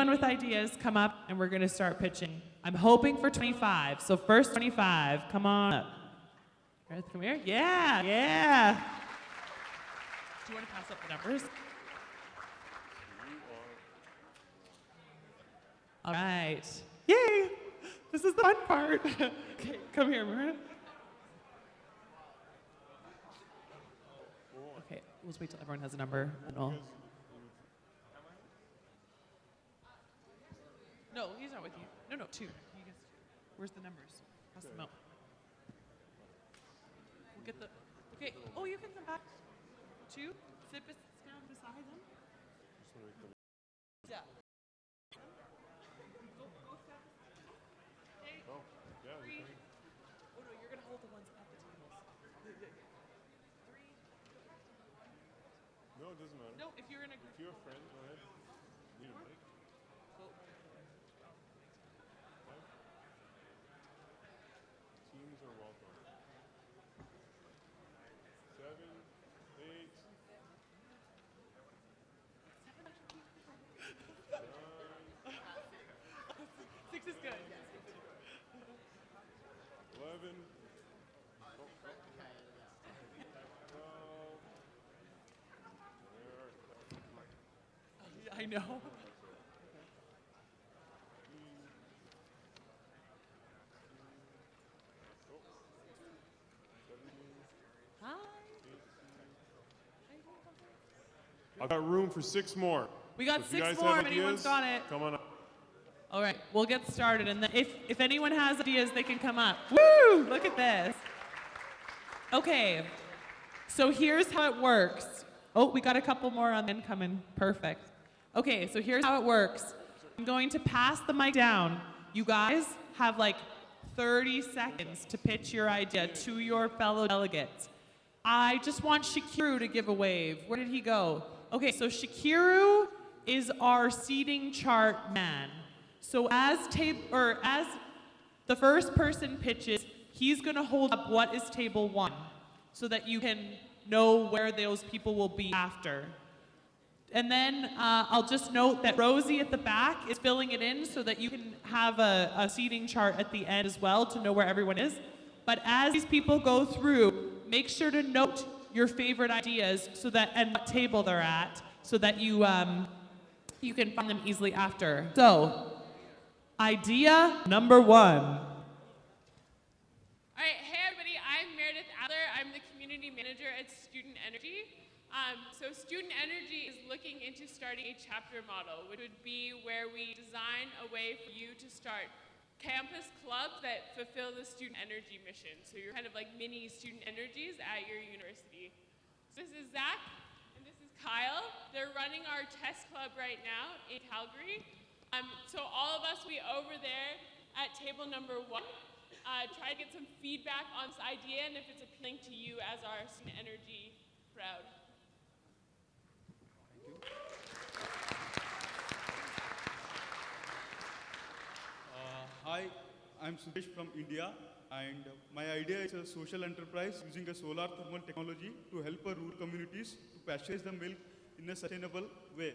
anyone with ideas, come up and we're going to start pitching. I'm hoping for 25. So first 25, come on up. Earth, come here. Yeah, yeah. Do you want to pass up the numbers? All right. Yay! This is the fun part. Okay, come here, Marina. Okay, let's wait till everyone has a number. And all. No, he's not with you. No, two. You guys, where's the numbers? Pass them out. We'll get the. Okay. Oh, you can come back. Two. Sit down beside them. Yeah. Go fast. Okay. Oh, yeah. Three. Oh no, you're gonna hold the ones at the tables. Three. No, it doesn't matter. No, if you're in a group. If you're a friend, go ahead. Need a mic? Go. Teams are welcome. 7, 8. 6 is good. 11. 12. I know. Hi. I've got room for 6 more. We got If you 6 guys more have if anyone's ideas, got it. come on up. All right, we'll get started. And then if anyone has ideas, they can come up. Woo! Look at this. Okay, so here's how it works. Oh, we got a couple more on incoming. Perfect. Okay, so here's how it works. I'm going to pass the mic down. You guys have like 30 seconds to pitch your idea to your fellow delegates. I just want Shakiru to give a wave. Where did he go? Okay, so Shakiru is our seating chart man. So as the first person pitches, he's going to hold up what is table 1 so that you can know where those people will be after. And then I'll just note that Rosie at the back is filling it in so that you can have a seating chart at the end as well to know where everyone is. But as these people go through, make sure to note your favorite ideas so that and what table they're at so that you can find them easily after. So, idea number 1. All right, hey everybody, I'm Meredith Adler. I'm the community manager at Student Energy. So Student Energy is looking into starting a chapter model, which would be where we design a way for you to start campus clubs that fulfill the student energy mission. So you're kind of like mini student energies at your university. So this is Zach and this is Kyle. They're running our test club right now in Calgary. So all of us, we over there at table number 1, try to get some feedback on this idea and if it's appealing to you as our student energy crowd. Hi, I'm Sudesh from India, and my idea is a social enterprise using a solar thermal technology to help our rural communities to pasteurize the milk in a sustainable way.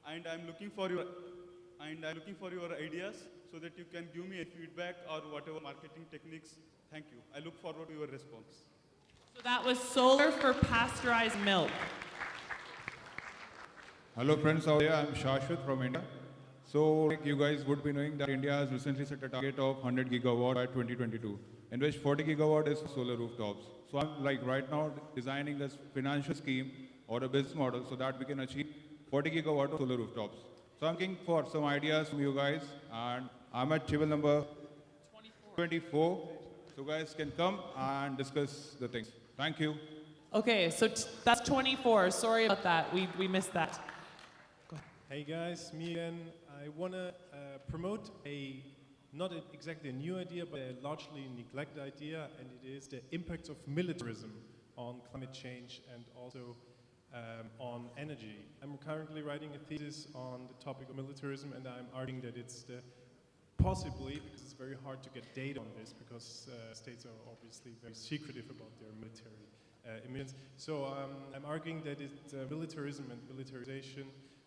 And I'm looking for your ideas so that you can give me a feedback or whatever marketing techniques. Thank you. I look forward to your response. So that was solar for pasteurized milk. Hello friends, how are you? I'm Shashwat from India. So like you guys would be knowing that India has recently set a target of 100 gigawatt by 2022, in which 40 gigawatt is solar rooftops. So I'm like right now designing this financial scheme or a business model so that we can achieve 40 gigawatt of solar rooftops. So I'm looking for some ideas from you guys, and I'm at table number 24. So guys can come and discuss the things. Thank you. Okay, so that's 24. Sorry about that. We missed that. Hey guys, me again. I want to promote not exactly a new idea, but a largely neglected idea, and it is the impacts of militarism on climate change and also on energy. I'm currently writing a thesis on the topic of militarism, and I'm arguing that it's possibly, because it's very hard to get data on this, because states are obviously very secretive about their military emissions. So I'm arguing that militarism and militarization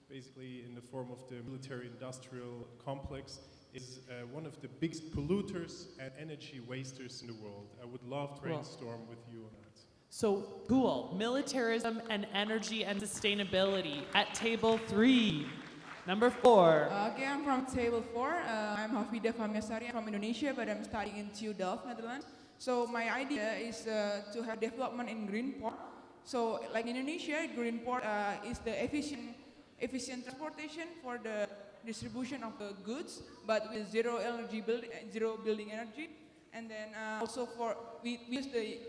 basically in the form of the military-industrial complex, is one of the biggest polluters and energy wasters in the world. I would love to Cool. brainstorm with you on that. So cool. Militarism and energy and sustainability at table 3. Number 4. Okay, I'm from table 4. I'm Hafida Famiasari. I'm from Indonesia, but I'm studying in TU Delft, Netherlands. So my idea is to have development in green port. So like in Indonesia, green port is the efficient transportation for the distribution of the goods, but with zero building energy. And then also we use the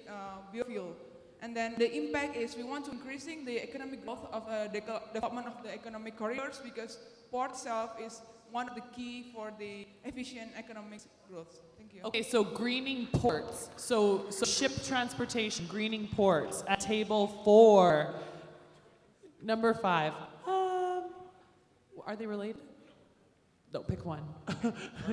biofuel. And then the impact is we want to increasing the economic growth of the development of the economic corridors, because port itself is one of the key for the efficient economic growth. Thank you. Okay, so greening ports. So ship transportation, greening ports at table 4. Number 5. Are they related? No, pick one.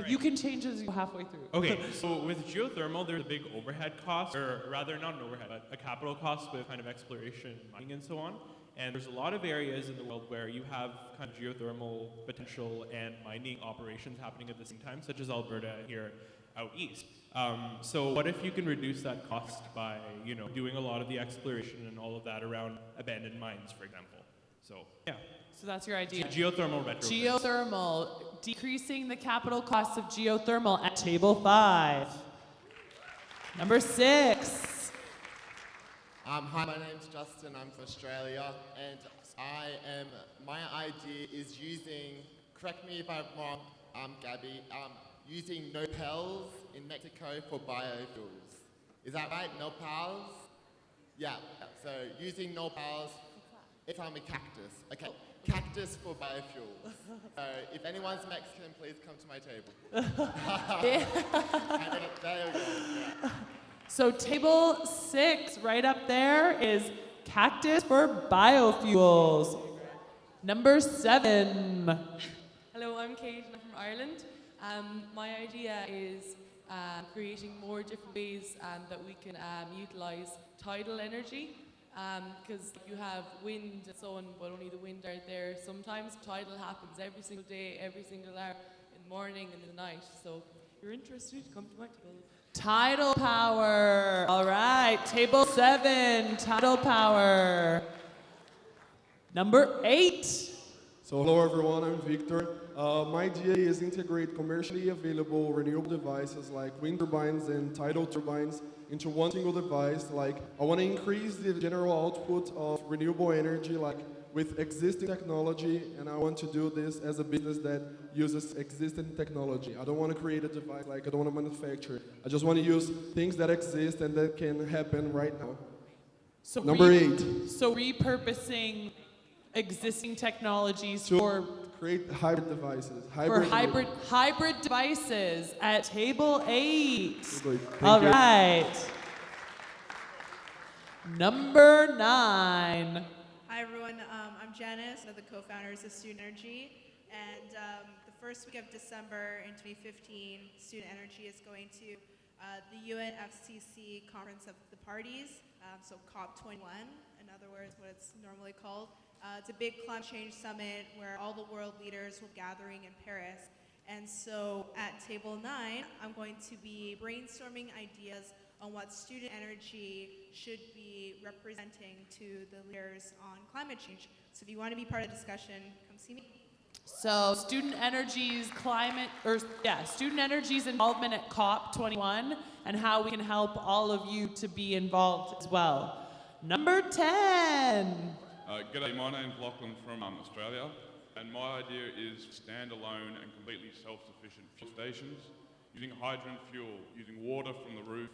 You can change as you go halfway through. Okay, so with geothermal, there's a big overhead cost, or rather not an overhead, but a capital cost with kind of exploration, mining, and so on. And there's a lot of areas in the world where you have kind of geothermal potential and mining operations happening at the same time, such as Alberta here out east. So what if you can reduce that cost by, doing a lot of the exploration and all of that around abandoned mines, for example? So yeah. So that's your idea. Geothermal retrofits. Geothermal, decreasing the capital costs of geothermal at table 5. Number 6. Hi, my name's Justin. I'm from Australia, and my idea is using, correct me if I'm wrong, Gabby, using nopals in Mexico for biofuels. Is that right? Nopals? Yeah. So using nopals, it's a cactus. Okay. Cactus for biofuels. So if anyone's Mexican, please come to my table. There we go. Yeah. So table 6, right up there, is cactus for biofuels. Number 7. Hello, I'm Kate and I'm from Ireland. My idea is creating more different ways that we can utilise tidal energy. Because you have wind and so on, but only the wind are there. Sometimes tidal happens every single day, every single hour, in the morning and in the night. So if you're interested, come to my table. Tidal power. All right, table 7, tidal power. Number 8. So hello everyone, I'm Victor. My idea is integrate commercially available renewable devices like wind turbines and tidal turbines into one single device. Like, I want to increase the general output of renewable energy, like with existing technology, and I want to do this as a business that uses existing technology. I don't want to create a device, like I don't want to manufacture. I just want to use things that exist and that can happen right now. So Number 8. So repurposing existing technologies To for create hybrid devices. hybrid devices at table 8. Thank All you. right. Number 9. Hi everyone, I'm Janice, one of the co-founders of Student Energy, and the first week of December in 2015, Student Energy is going to the UNFCCC Conference of the Parties, so COP21, in other words, what it's normally called. It's a big climate change summit where all the world leaders will be gathering in Paris. And so at table 9, I'm going to be brainstorming ideas on what student energy should be representing to the leaders on climate change. So if you want to be part of the discussion, come see me. So student energy's student energy's involvement at COP21 and how we can help all of you to be involved as well. Number 10. G'day, my name's Lachlan from Australia, and my idea is standalone and completely self-sufficient fuel stations, using hydrogen fuel, using water from the roof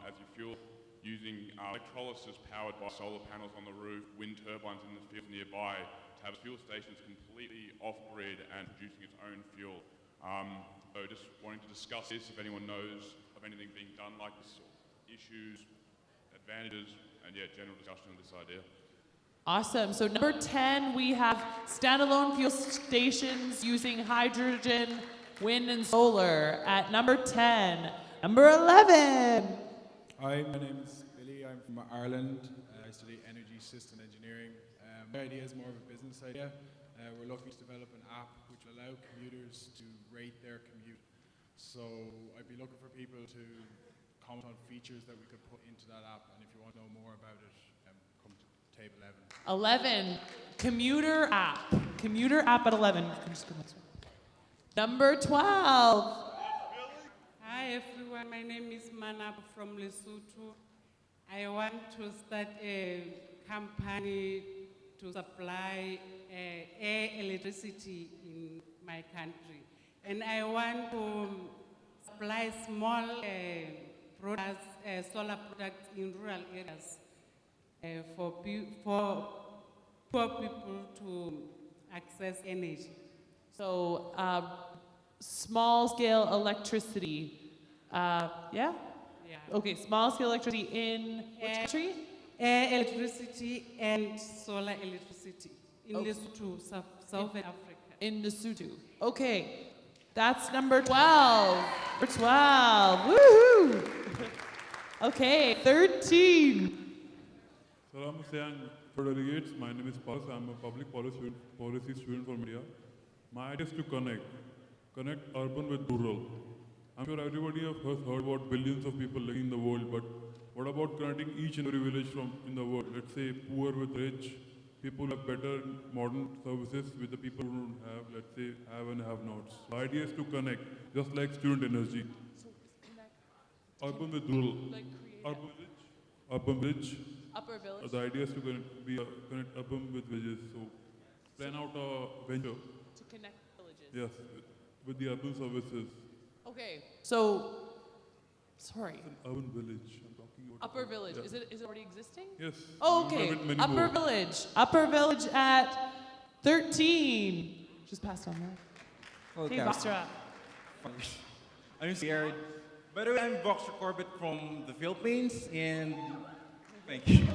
as your fuel, using electrolysis powered by solar panels on the roof, wind turbines in the field nearby, to have fuel stations completely off-grid and producing its own fuel. So just wanting to discuss this, if anyone knows of anything being done like this, issues, advantages, and general discussion of this idea. Awesome. So number 10, we have standalone fuel stations using hydrogen, wind, and solar at number 10. Number 11. Hi, my name is Billy. I'm from Ireland. I study energy system engineering. My idea is more of a business idea. we're looking to develop an app which will allow commuters to rate their commute. So I'd be looking for people to comment on features that we could put into that app, and if you want to know more about it, come to table 11. 11, commuter app. Commuter app at 11. Number 12. Hi everyone, my name is Manap from Lesotho. I want to start a company to supply air electricity in my country. And I want to supply small products, solar products in rural areas for poor people to access energy. So, small scale electricity. Yeah? Yeah. Okay, small scale electricity in which country? Air electricity and solar electricity in Okay. Lesotho, Southern Africa. In Lesotho. Okay, that's number 12. Number 12. Woohoo! Okay, 13. Salam for delegates. My name is Paras. I'm a public policy student from India. My idea is to connect urban with rural. I'm sure everybody has heard about billions of people living in the world, but what about connecting each and every village in the world? Let's say poor with rich, people have better modern services with the people who don't have, let's say, have and have-nots. The idea is to connect, just like student energy. Urban with rural. Urban village. Urban village. Upper village. The idea is to connect urban with villages. So plan out a venture. To connect villages. Yes, with the urban services. Okay, so, sorry. It's an urban village. I'm talking about Upper village. Yeah. Is it already existing? Yes. Oh, We okay. have it many Upper more. village. Upper village at 13. Just passed on that. Okay. Hey, Basra. I'm scared. By the way, I'm Boxer Corbett from the Philippines, and thank you.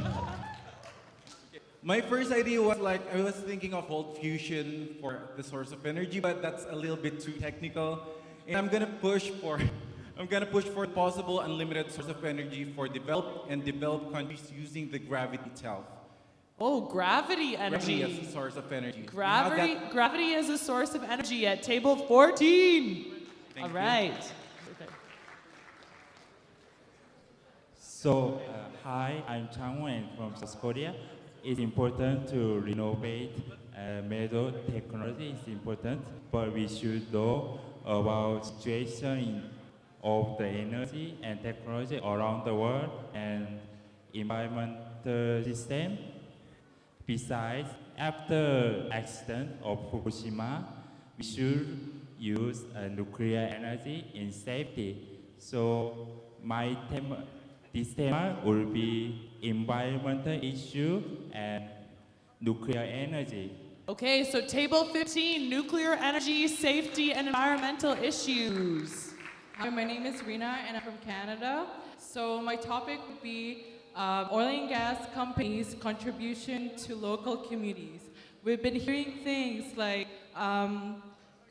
My first idea was like, I was thinking of volt fusion for the source of energy, but that's a little bit too technical. And I'm gonna push for possible unlimited source of energy for developed countries using the gravity itself. Oh, gravity energy. Gravity as a source of energy. Gravity, gravity is a source of energy at table 14. Thank All you. right. Okay. So, hi, I'm Chang Wen from South Korea. It's important to renovate metal technology. It's important, but we should know about situation of the energy and technology around the world and environmental system. Besides, after accident of Fukushima, we should use nuclear energy in safety. So this theme will be environmental issue and nuclear energy. Okay, so table 15, nuclear energy, safety, and environmental issues. Hi, my name is Rina and I'm from Canada. So my topic would be oil and gas companies' contribution to local communities. We've been hearing things like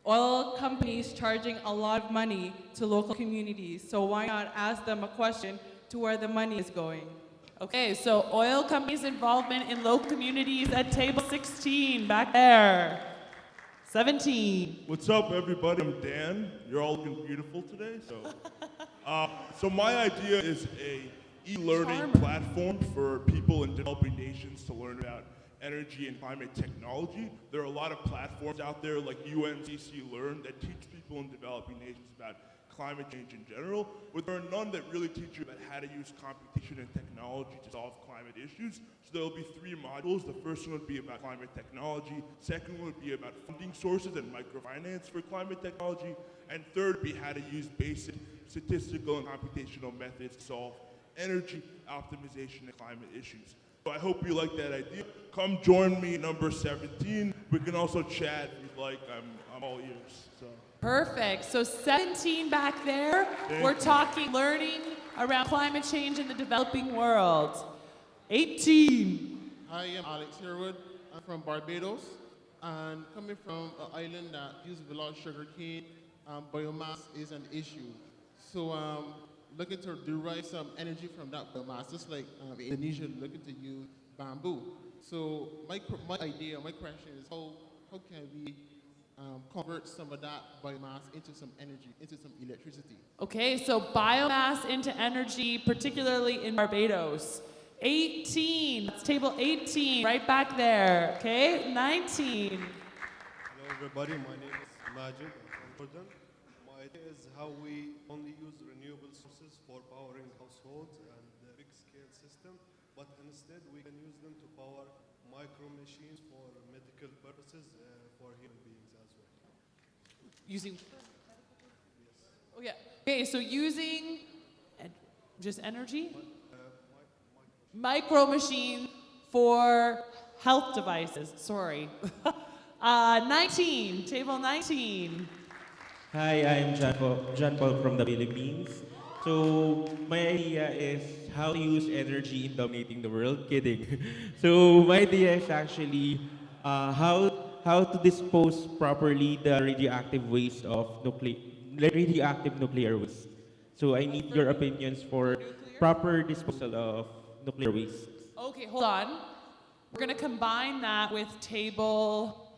oil companies charging a lot of money to local communities. So why not ask them a question to where the money is going? Okay, so oil companies' involvement in local communities at table 16, back there. 17. What's up, everybody? I'm Dan. You're all looking beautiful today. So my idea is a e-learning platform for people in developing nations to learn about energy and climate technology. There are a lot of platforms out there like UNCC Learn that teach people in developing nations about climate change in general, but there are none that really teach you about how to use computation and technology to solve climate issues. So there will be 3 modules. The first one would be about climate technology. Second one would be about funding sources and microfinance for climate technology. And third would be how to use basic statistical and computational methods to solve energy optimization and climate issues. So I hope you like that idea. Come join me, number 17. We can also chat if you'd like. I'm all ears. So. Perfect. So 17 back there, we're talking learning around climate change in the developing world. 18. Hi, I'm Alex Herwood. I'm from Barbados. And coming from an island that uses a lot of sugarcane, biomass is an issue. So looking to derive some energy from that biomass, just like Indonesia looking to use bamboo. So my idea, my question is how how can we convert some of that biomass into some energy, into some electricity? Okay, so biomass into energy, particularly in Barbados. 18, that's table 18, right back there, okay? 19. Hello everybody, my name is Majid, I'm from Jordan. My idea is how we only use renewable sources for powering households and the big scale system, but instead we can use them to power micro machines for medical purposes for human beings as well. Using, oh yeah, okay, so using just energy? Micro machine for health devices, sorry. 19, table 19. Hi, I'm John Paul from the Philippines. So my idea is how to use energy in dominating the world. Kidding. So my idea is actually how to dispose properly the radioactive waste of radioactive nuclear waste. So I need your opinions for proper disposal of nuclear waste. Okay, hold on. We're gonna combine that with table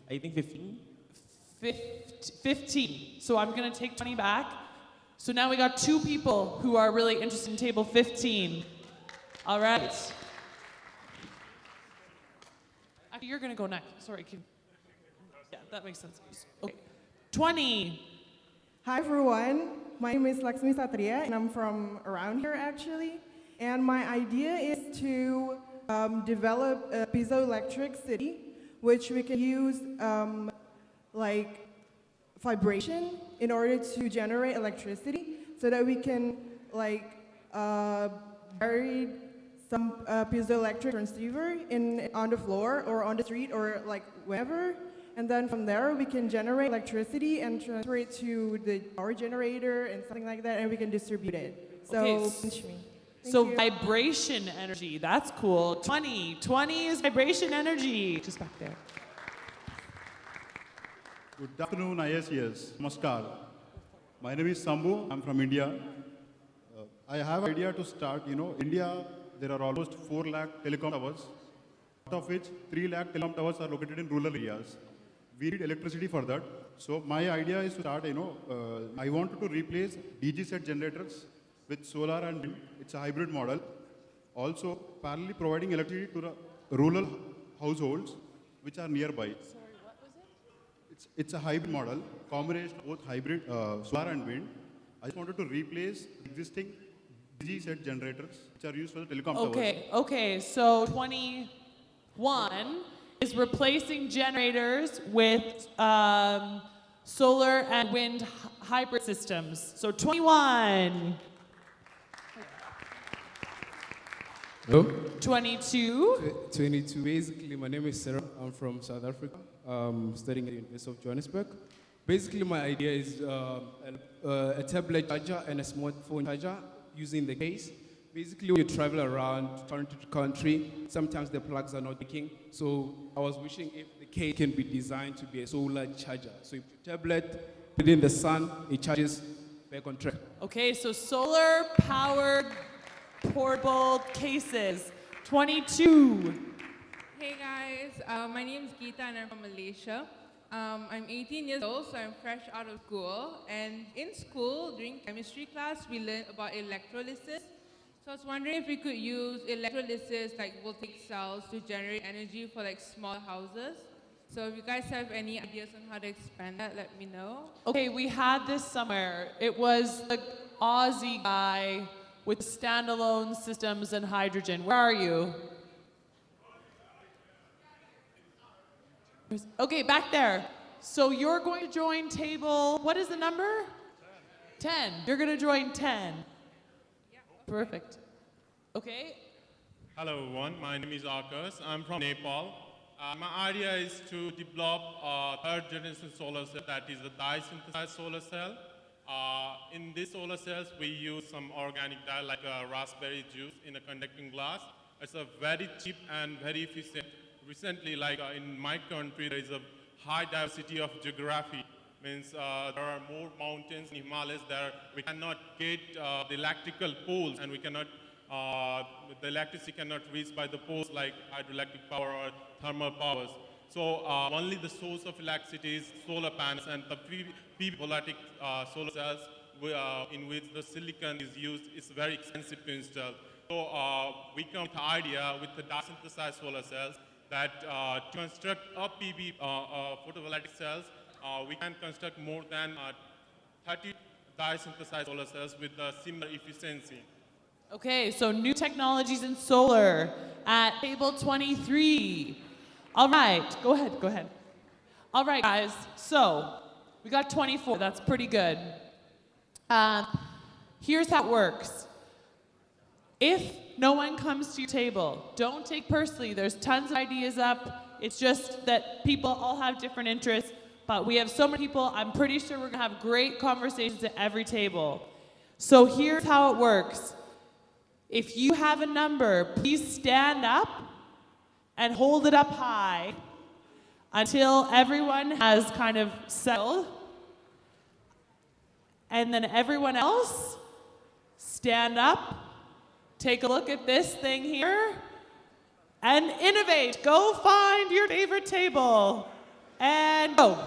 I think 15. 15. So I'm gonna take 20 back. So now we got 2 people who are really interested in table 15. All right. Actually, you're gonna go next. Sorry. Yeah, that makes sense. Okay. 20. Hi everyone, my name is Lakshmi Satria and I'm from around here actually. And my idea is to develop a piezoelectric city, which we can use like vibration in order to generate electricity, so that we can like bury some piezoelectric transceiver on the floor or on the street or like wherever. And then from there, we can generate electricity and transfer it to the power generator and something like that, and we can distribute it. So, Okay, pinch me. Thank So you. vibration energy, that's cool. 20. 20 is vibration energy. Just back there. Good afternoon, ISES. Namaskar. My name is Sambhu. I'm from India. I have an idea to start. India, there are almost 4 lakh telecom towers, out of which 3 lakh telecom towers are located in rural areas. We need electricity for that. So my idea is to start, I wanted to replace DG set generators with solar and wind. It's a hybrid model. Also, parallelly providing electricity to the rural households which are nearby. Sorry, what was it? It's a hybrid model, combination of both hybrid solar and wind. I just wanted to replace existing DG set generators which are used for the telecom towers. Okay, so 21 is replacing generators with solar and wind hybrid systems. So 21. Hello? 22. 22. Basically, my name is Sarah. I'm from South Africa, studying at the University of Johannesburg. Basically, my idea is a tablet charger and a smartphone charger using the case. Basically, when you travel around country to country, sometimes the plugs are not working. So I was wishing if the case can be designed to be a solar charger. So if your tablet, put it in the sun, it charges back on track. Okay, so solar powered portable cases. 22. Hey guys, my name is Geeta and I'm from Malaysia. I'm 18 years old, so I'm fresh out of school. And in school, during chemistry class, we learned about electrolysis. So I was wondering if we could use electrolysis, like voltaic cells, to generate energy for like small houses. So if you guys have any ideas on how to expand that, let me know. Okay, we had this somewhere. It was the Aussie guy with standalone systems and hydrogen. Where are you? Okay, back there. So you're going to join table, what is the number? 10. You're going to join 10. Perfect. Okay. Hello everyone, my name is Akash. I'm from Nepal. My idea is to develop a third generation solar cell, that is a dye-synthesized solar cell. In these solar cells, we use some organic dye like raspberry juice in a conducting glass. It's a very cheap and very efficient. Recently, like in my country, there is a high diversity of geography. Means there are more mountains in Himalayas there. We cannot get the electrical poles, and we cannot, the electricity cannot reach by the poles like hydroelectric power or thermal powers. So only the source of electricity is solar panels and the PV voltaic solar cells in which the silicon is used is very expensive to install. So we come to the idea with the dye-synthesized solar cells that to construct a PV photovoltaic cells, we can construct more than 30 dye-synthesized solar cells with a similar efficiency. Okay, so new technologies in solar at table 23. All right, go ahead. All right, guys, so we got 24, that's pretty good. Here's how it works. If no one comes to your table, don't take personally. There's tons of ideas up. It's just that people all have different interests, but we have so many people, I'm pretty sure we're gonna have great conversations at every table. So here's how it works. If you have a number, please stand up and hold it up high until everyone has kind of settled. And then everyone else, stand up, take a look at this thing here, and innovate. Go find your favorite table, and go.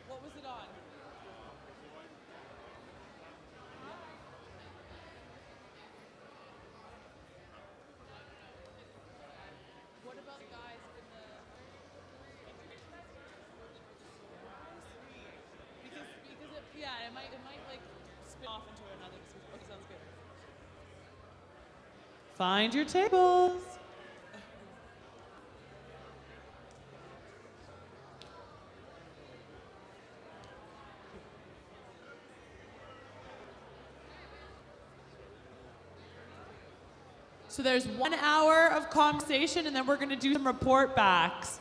What was it on? What about the guys in the... Because it might like spin off into another discussion. Okay, sounds good. Find your tables. So there's 1 hour of conversation, and then we're going to do some report backs.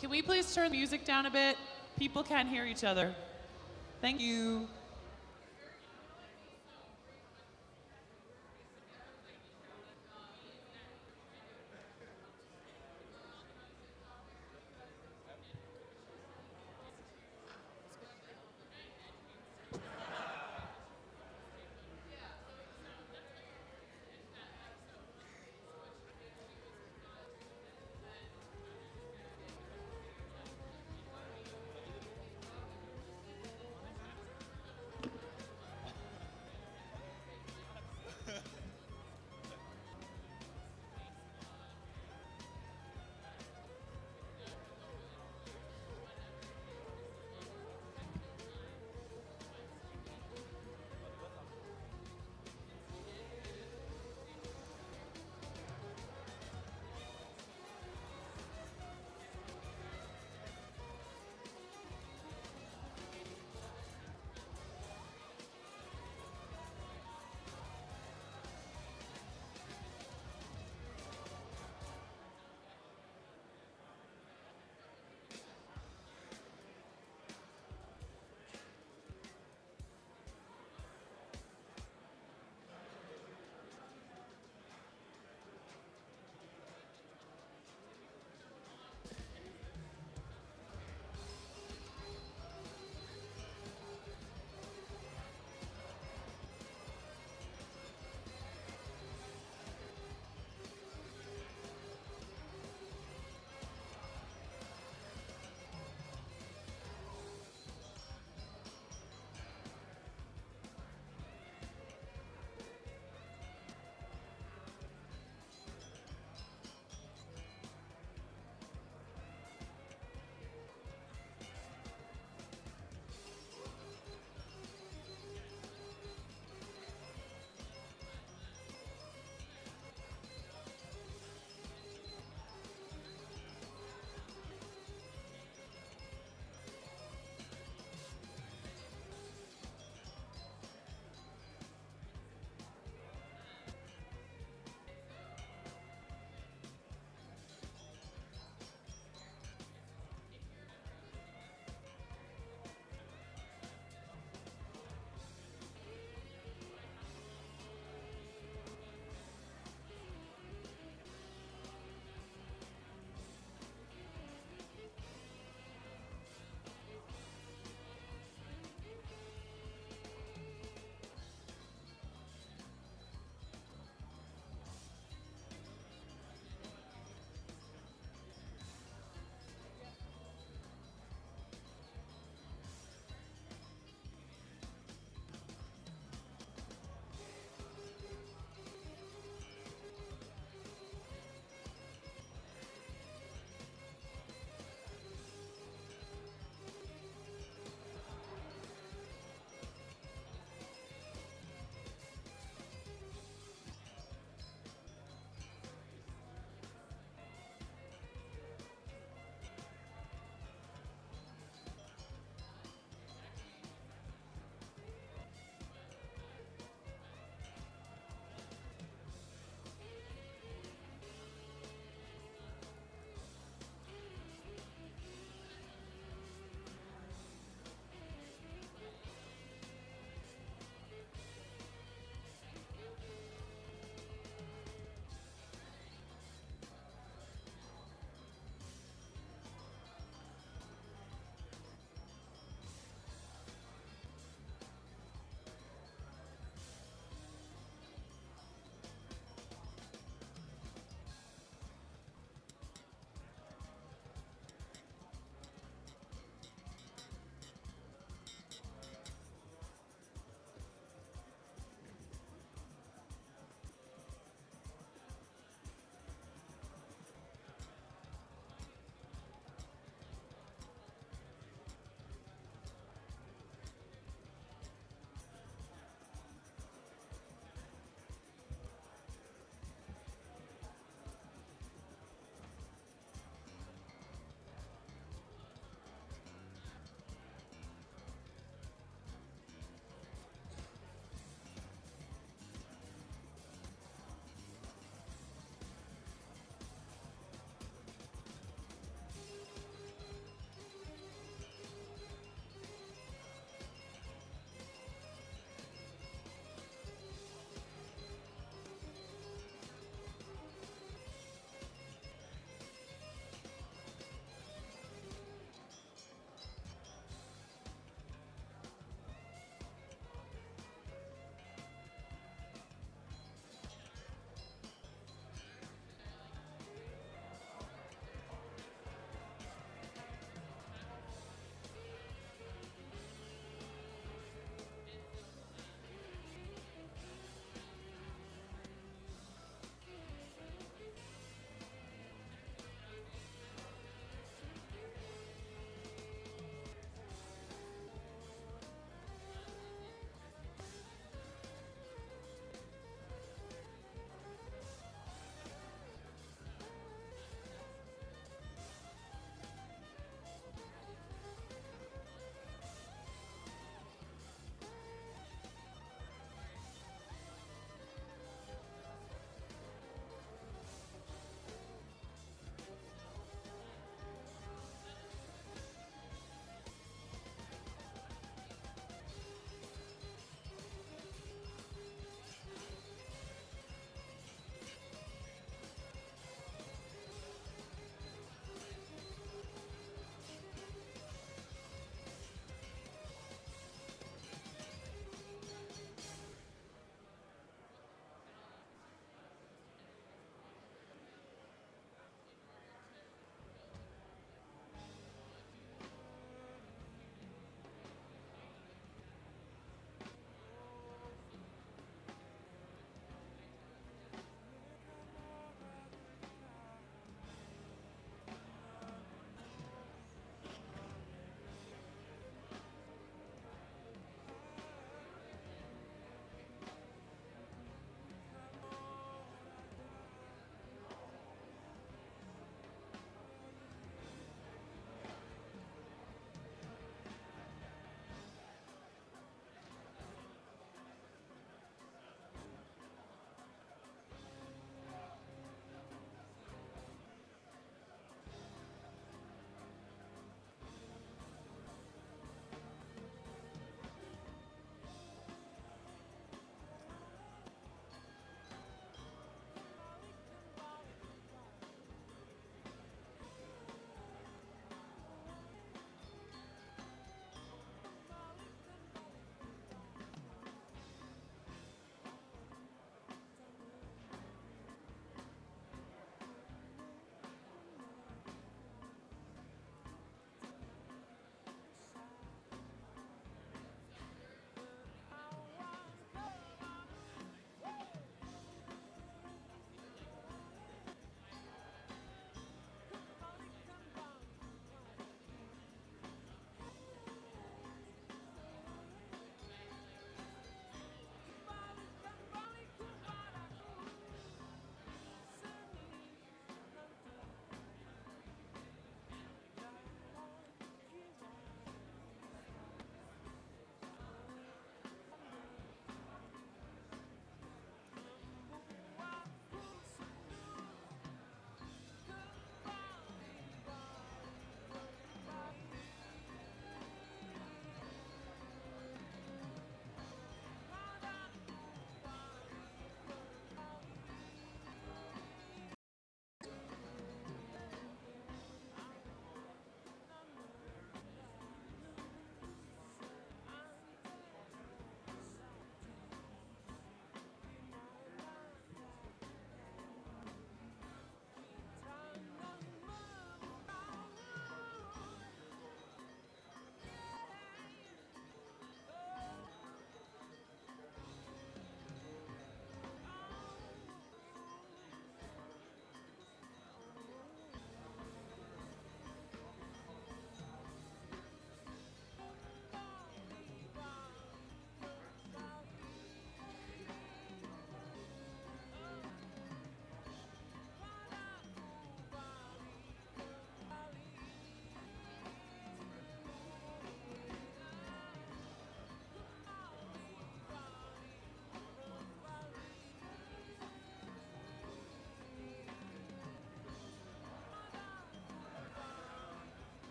Can we please turn the music down a bit? People can't hear each other. Thank you.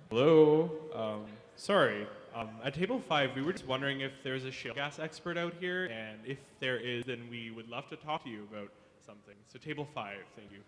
Hello. Sorry. At table 5, we were just wondering if there's a shale gas expert out here, and if there is, then we would love to talk to you about something. So table 5, thank you.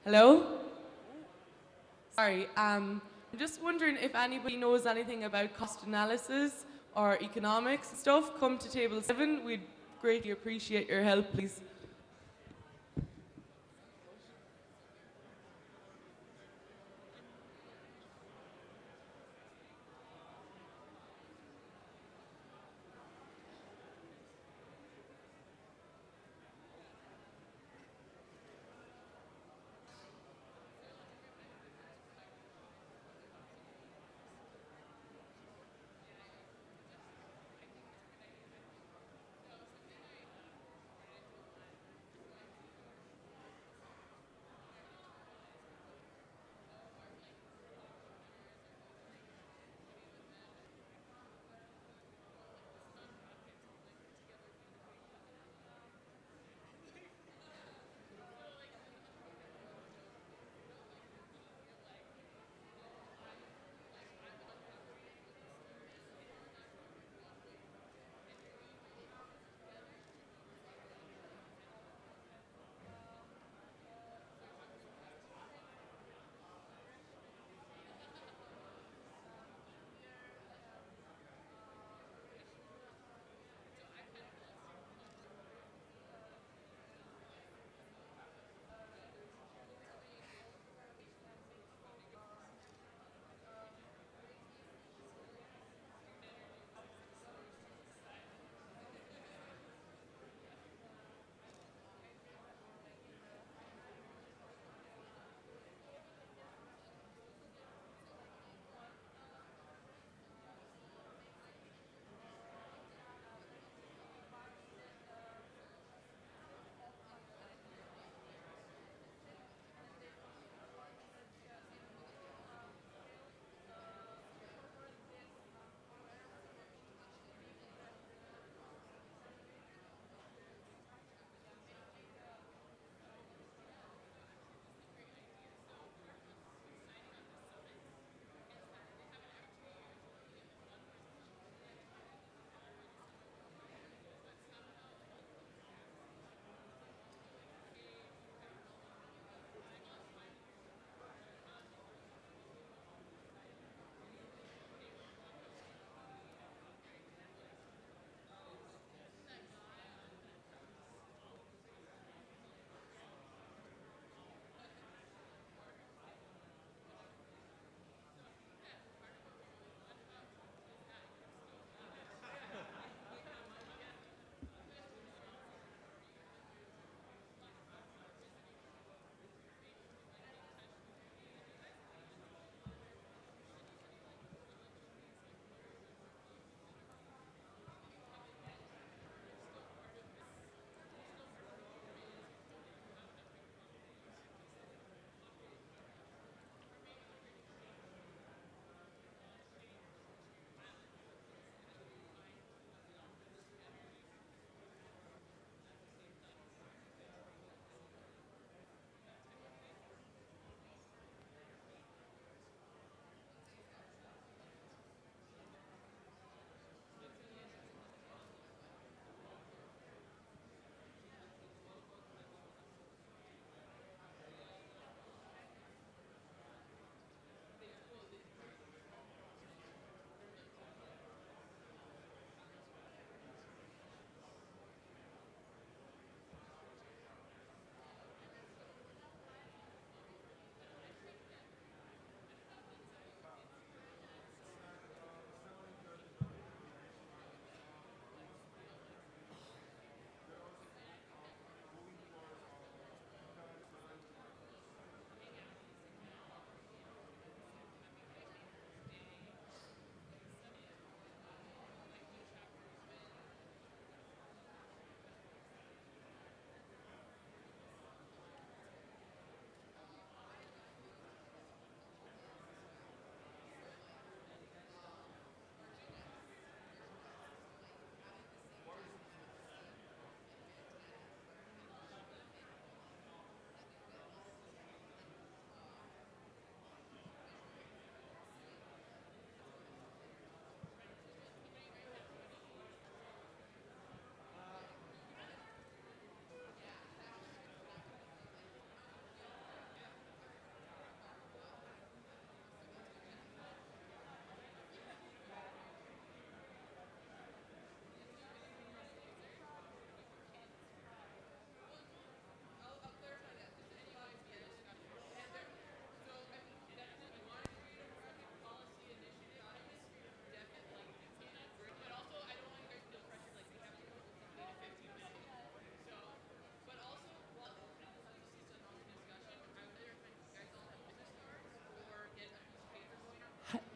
Hello? Sorry, I'm just wondering if anybody knows anything about cost analysis or economics stuff. Come to table 7. We'd greatly appreciate your help, please.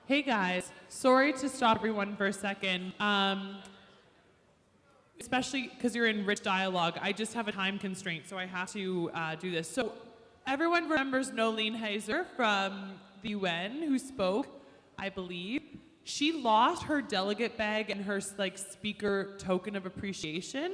Hey guys, sorry to stop everyone for a second. Especially because you're in rich dialogue. I just have a time constraint, so I have to do this. So everyone remembers Nolene Heiser from the UN who spoke, I believe. She lost her delegate bag and her speaker token of appreciation,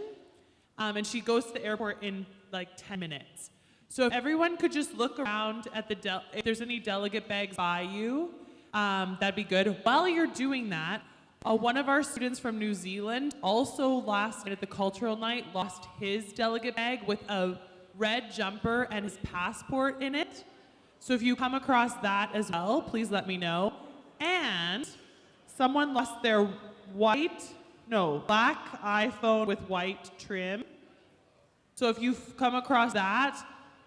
and she goes to the airport in 10 minutes. So if everyone could just look around at if there's any delegate bags by you, that'd be good. While you're doing that, one of our students from New Zealand also last night at the cultural night lost his delegate bag with a red jumper and his passport in it. So if you come across that as well, please let me know. And someone lost their black iPhone with white trim. So if you've come across that,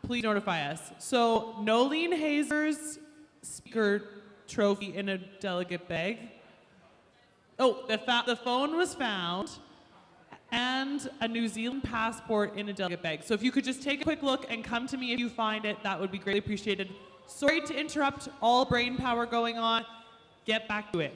please notify us. So Nolene Heiser's speaker trophy in a delegate bag. Oh, the phone was found, and a New Zealand passport in a delegate bag. So if you could just take a quick look and come to me if you find it, that would be greatly appreciated. Sorry to interrupt all brain power going on. Get back to it.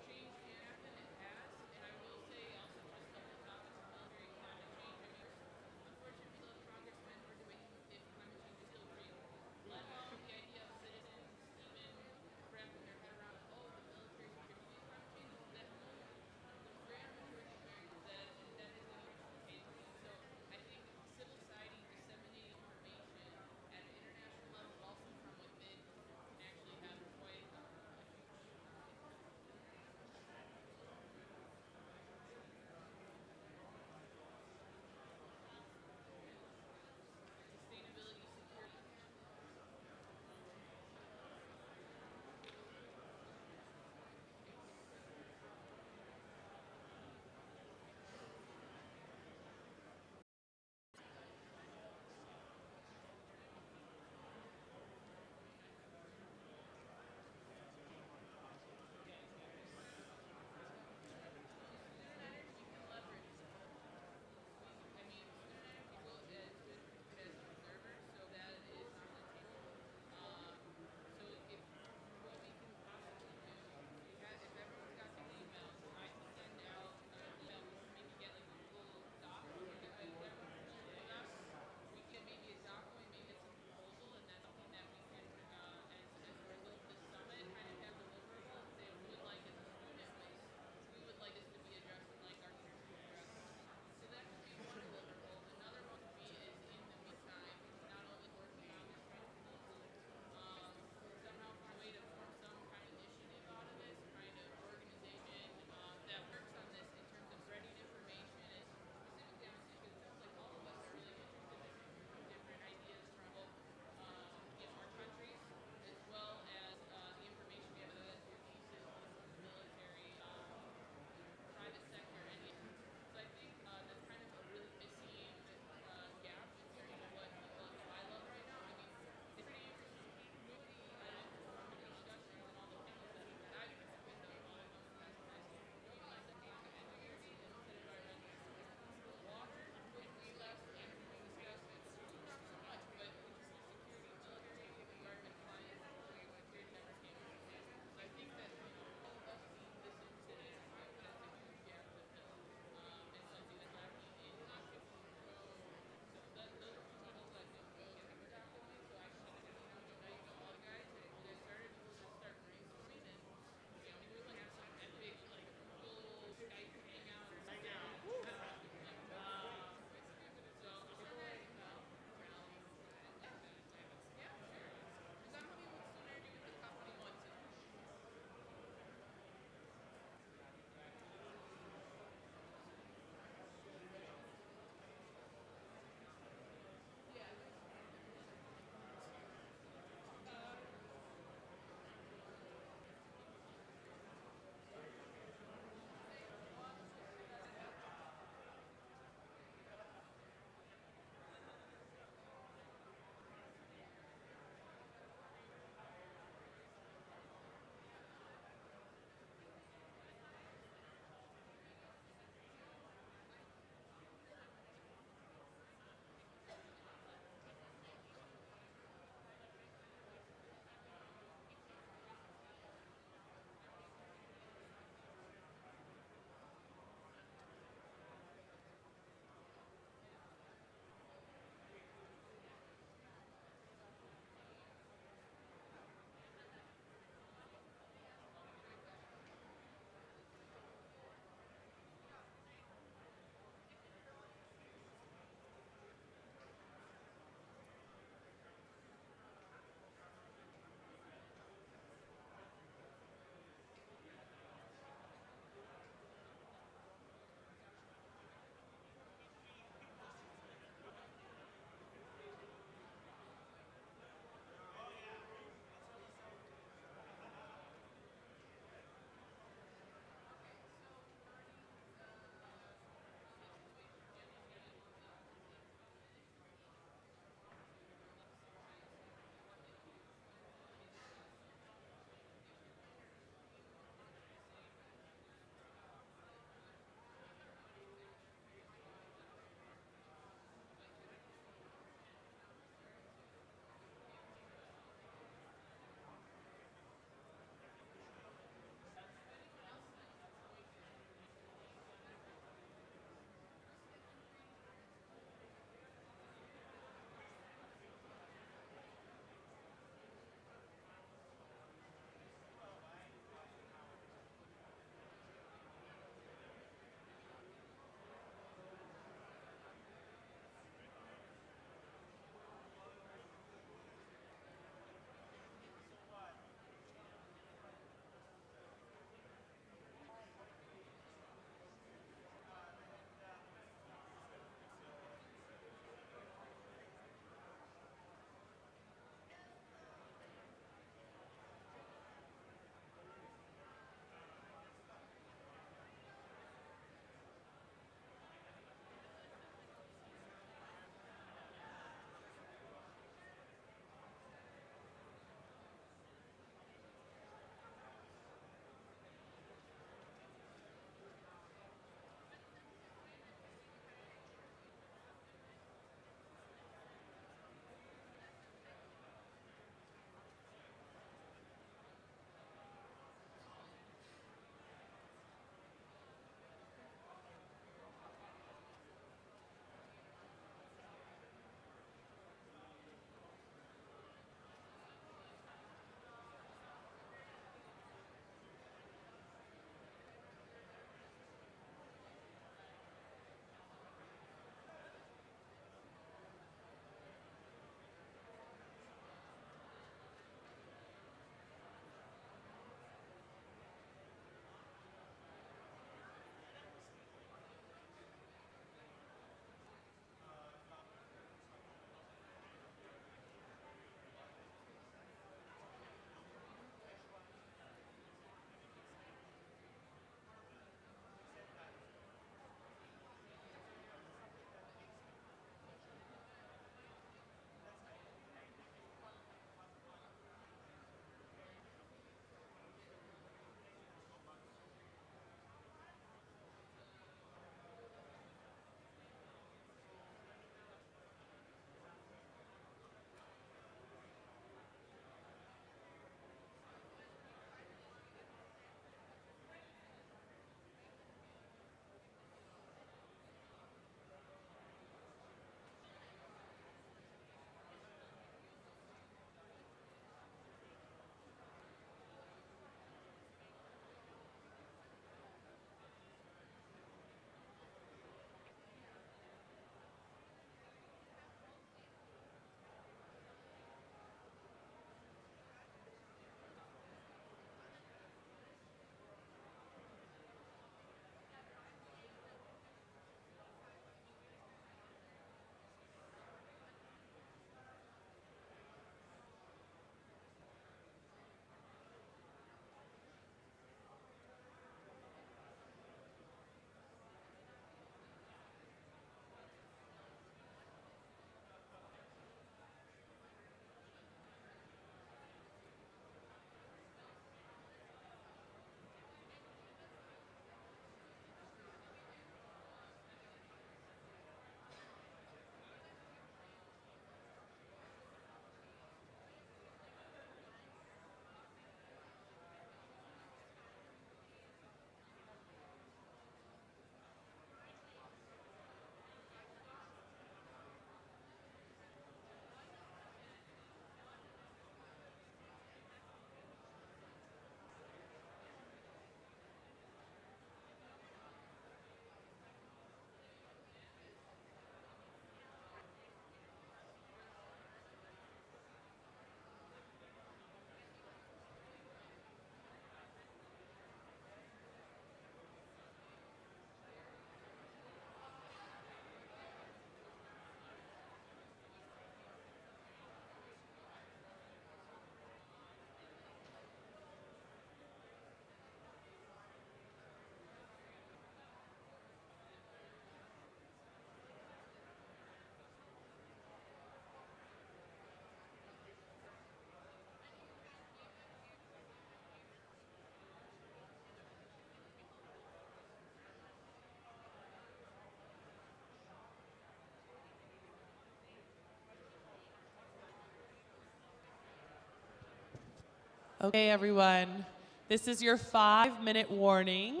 Okay, everyone. This is your 5-minute warning.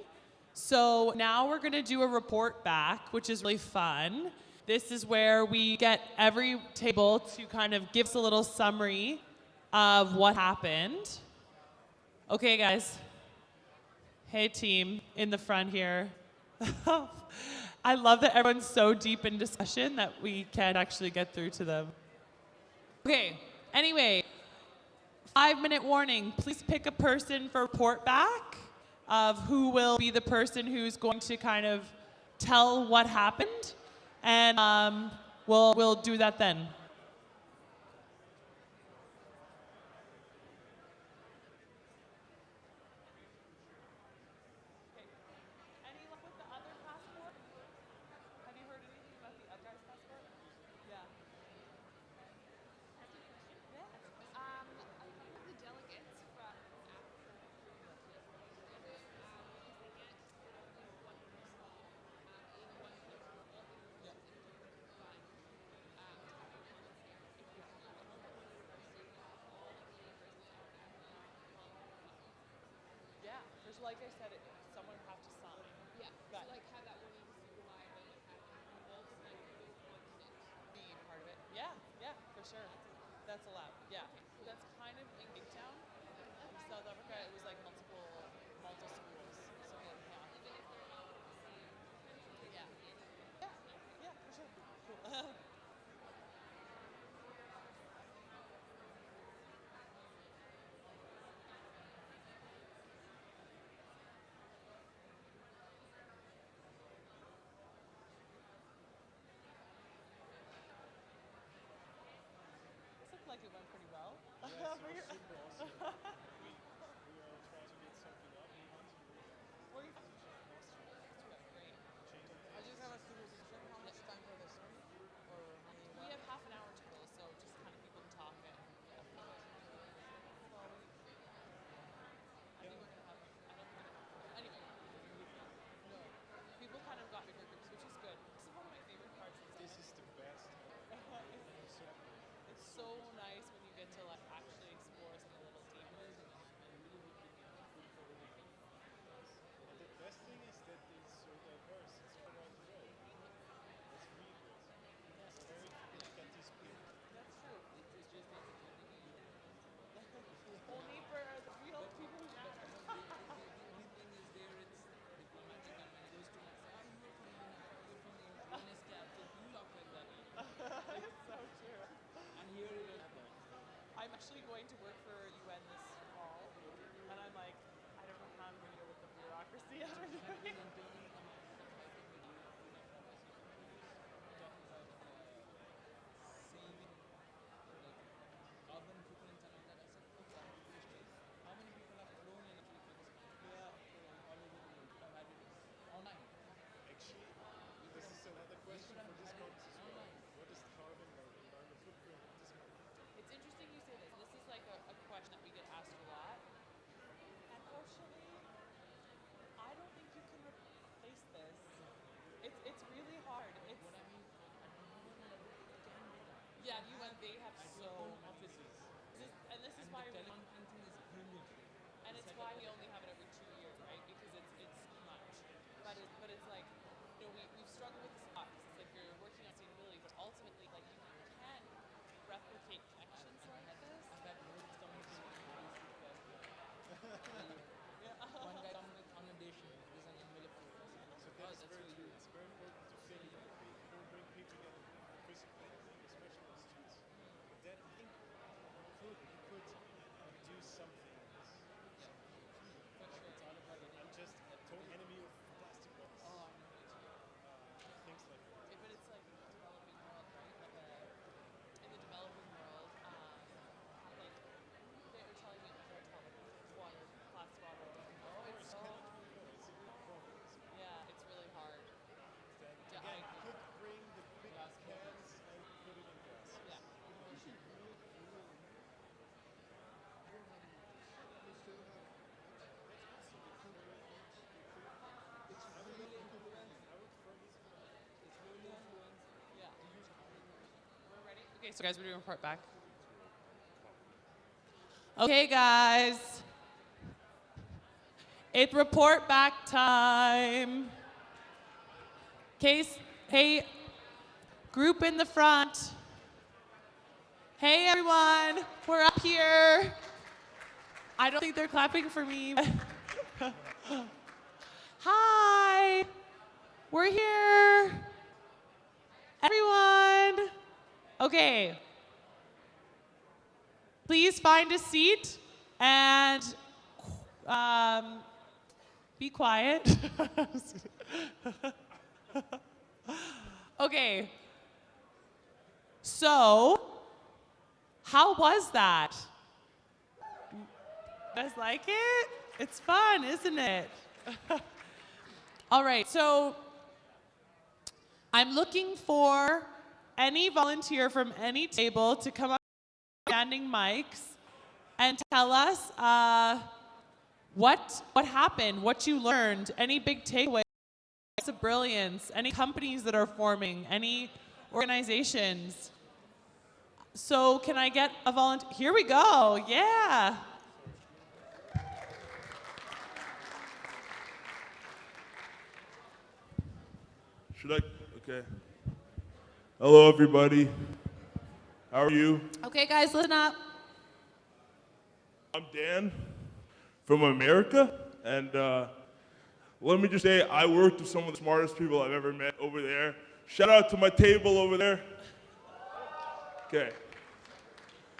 So now we're going to do a report back, which is really fun. This is where we get every table to kind of give us a little summary of what happened. Okay, guys. Hey, team in the front here. I love that everyone's so deep in discussion that we can't actually get through to them. Okay, anyway, 5-minute warning. Please pick a person for report back of who will be the person who's going to kind of tell what happened, and we'll do that then. Like I said, someone would have to sign. Yeah, so like have that one super live and have be part of it. Yeah, yeah, for sure. That's allowed. Yeah, that's kind of in Cape Town. In South Africa, it was like multiple schools. So yeah. Yeah, yeah, for sure. Cool. Like it went pretty well. Yes, it was super awesome. we are trying to get something up. We want to Where are you from? Great. I just have a super question. How much time for this one? Or how many? We have half an hour total, so just kind of people talk and yeah. I think we're gonna have. I don't think. Anyway. No. People kind of got bigger groups, which is good. This is one of my favorite parts. This is the best. It's so nice when you get to like actually explore something a little deeper. And the best thing is that it's so diverse. It's all around the world. It's really good. It's very cool to get these people. That's true. It's just only for the real people who matter. It's so true. And here it is. I'm actually going to work for UN this fall, and I'm like, I don't know how I'm going to deal with the bureaucracy after doing. Actually, this is another question for this conference as well. What is the carbon or environmental footprint of this company? It's interesting you say this. This is like a question that we get asked a lot. Unfortunately, I don't think you can replace this. It's really hard. It's yeah, UN they have so offices. And this is why and it's why we only have it every 2 years, right? Because it's too much. But it's like, you know, we've struggled with this a lot. It's like you're working on sustainability, but ultimately, like you can't replicate connections like this. One guy on the accommodation is an envelope. So that's very true. It's very important to think bring people together physically, especially on the streets. But then I think we could do something on this. It's all about it. I'm just a total enemy of plastic bottles. Oh, Things like that. but it's like developing world, right? Like in the developing world, like they were telling me before water, plastic water. It's cannot be good. It's a real problem. Yeah, it's really hard. Again, you could bring the big cans and put it in glass. Yeah. Okay, so guys, we're doing a report back. Okay, guys. It's report back time. Case, hey, group in the front. Hey everyone, we're up here. I don't think they're clapping for me. Hi, we're here. Everyone. Okay. Please find a seat and be quiet. Okay. So, how was that? You guys like it? It's fun, isn't it? All right, so I'm looking for any volunteer from any table to come up with standing mics and tell us what happened, what you learned, any big takeaways of brilliance, any companies that are forming, any organizations. So can I get a volunteer? Here we go, yeah. Should I? Okay. Hello, everybody. How are you? Okay, guys, listen up. I'm Dan from America, and let me just say I worked with some of the smartest people I've ever met over there. Shout out to my table over there. Okay.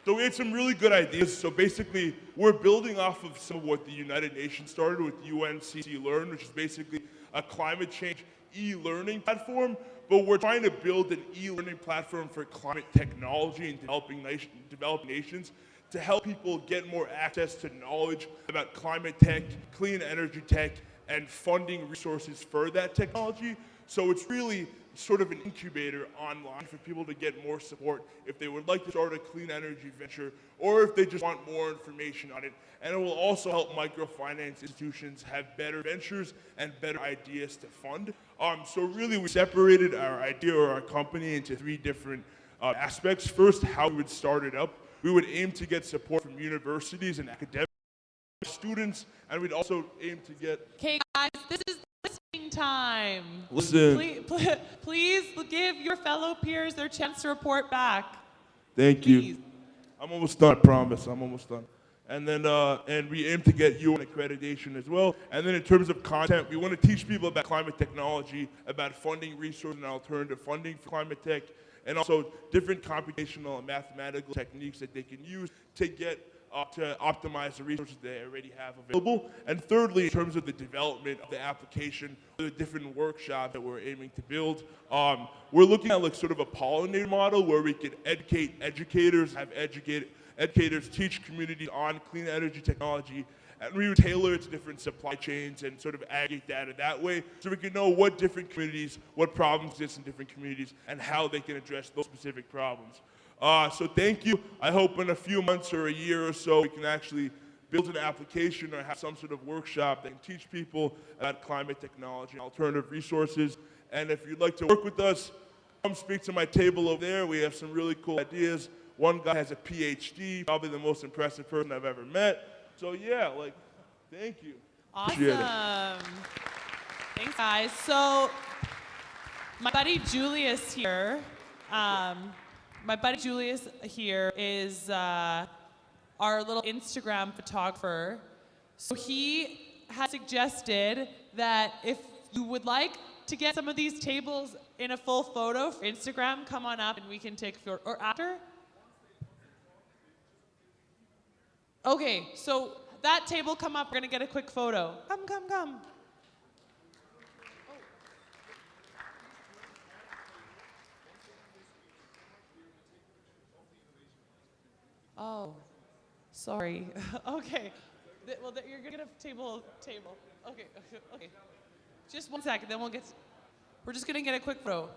So we had some really good ideas. So basically, we're building off of some of what the United Nations started with UNCC Learn, which is basically a climate change e-learning platform, but we're trying to build an e-learning platform for climate technology in developing nations to help people get more access to knowledge about climate tech, clean energy tech, and funding resources for that technology. So it's really sort of an incubator online for people to get more support if they would like to start a clean energy venture or if they just want more information on it. And it will also help microfinance institutions have better ventures and better ideas to fund. So really we separated our idea or our company into three different aspects. First, how we would start it up. We would aim to get support from universities and academic students, and we'd also aim to get... Okay, guys, this is listening time. Listen. Please give your fellow peers their chance to report back. Thank you. I'm almost done, I promise. I'm almost done. And then, and we aim to get UN accreditation as well. And then in terms of content, we want to teach people about climate technology, about funding resources and alternative funding for climate tech, and also different computational and mathematical techniques that they can use to get to optimize the resources they already have available. And thirdly, in terms of the development of the application, the different workshops that we're aiming to build, we're looking at like sort of a pollinator model where we could educate educators, have educators teach communities on clean energy technology, and we would tailor it to different supply chains and sort of aggregate data that way so we can know what different communities, what problems exist in different communities, and how they can address those specific problems. So thank you. I hope in a few months or a year or so we can actually build an application or have some sort of workshop that can teach people about climate technology and alternative resources. And if you'd like to work with us, come speak to my table over there. We have some really cool ideas. One guy has a PhD, probably the most impressive person I've ever met. So yeah, like, thank you. Awesome. Thanks, guys. So my buddy Julius here, is our little Instagram photographer. So he has suggested that if you would like to get some of these tables in a full photo for Instagram, come on up and we can take a photo. Or after? Okay, so that table, come up, we're gonna get a quick photo. Come. Oh, sorry. Okay. Well, you're gonna get a table. Okay. Just 1 second, then we're just gonna get a quick photo.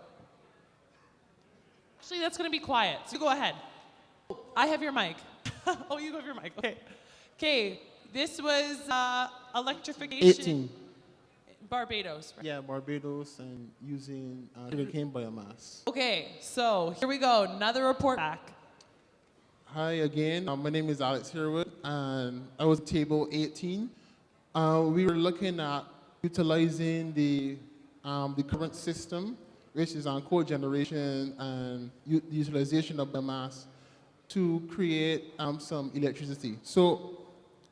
Actually, that's gonna be quiet, so you go ahead. I have your mic. Oh, you have your mic, okay. Okay, this was electrification. 18. Barbados, right? Yeah, Barbados and using sugarcane biomass. Okay, so here we go, another report back. Hi again, my name is Alex Herwood, and I was table 18. We were looking at utilizing the current system, which is on cogeneration and the utilization of biomass to create some electricity. So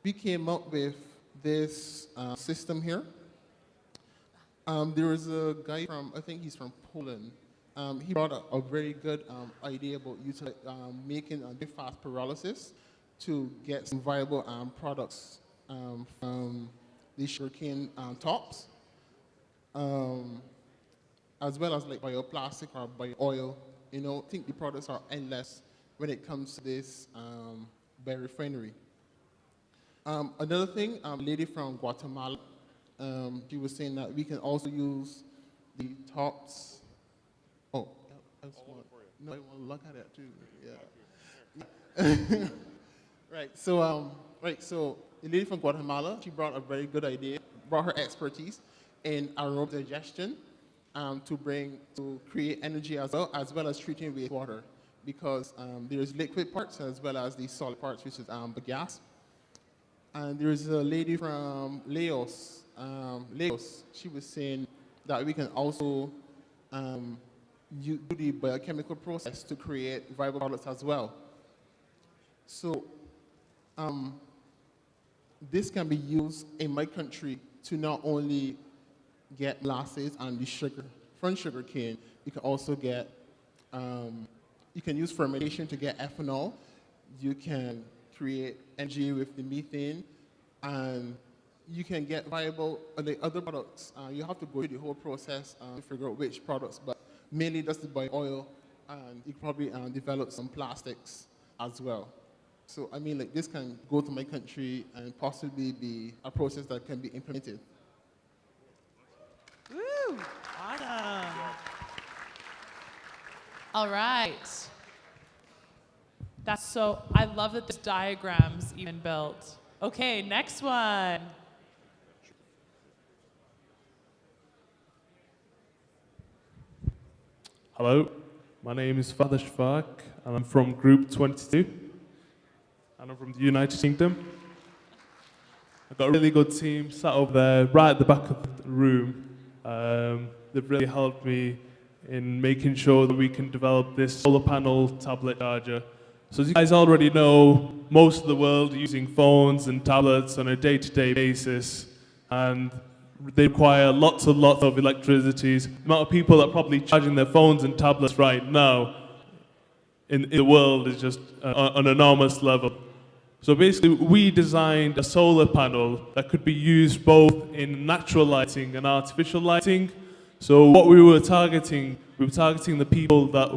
we came up with this system here. There was a guy from, I think he's from Poland. He brought a very good idea about making fast pyrolysis to get some viable products from the sugarcane tops, as well as like bioplastic or bio-oil. You know, I think the products are endless when it comes to this biorefinery. Another thing, a lady from Guatemala, she was saying that we can also use the tops. Oh, no, I want to look at it too. Yeah. Right. So, So the lady from Guatemala, she brought a very good idea, brought her expertise in aerobic digestion to create energy as well as treating wastewater, because there's liquid parts as well as the solid parts, which is the gas. And there's a lady from Laos. She was saying that we can also do the biochemical process to create viable products as well. So this can be used in my country to not only get molasses and the sugar from sugarcane. You can also get, you can use fermentation to get ethanol. You can create energy with the methane, and you can get viable the other products. You have to go through the whole process to figure out which products, but mainly just the bio-oil, and you can probably develop some plastics as well. So I mean, like, this can go to my country and possibly be a process that can be implemented. Woo! Awesome. All right. I love that there's diagrams even built. Okay, next one. Hello, my name is Father Shvak, and I'm from Group 22, and I'm from the United Kingdom. I've got a really good team sat over there, right at the back of the room. They've really helped me in making sure that we can develop this solar panel tablet charger. So as you guys already know, most of the world are using phones and tablets on a day-to-day basis, and they require lots and lots of electricity. The amount of people that are probably charging their phones and tablets right now in the world is just an enormous level. So basically, we designed a solar panel that could be used both in natural lighting and artificial lighting. So what we were targeting the people that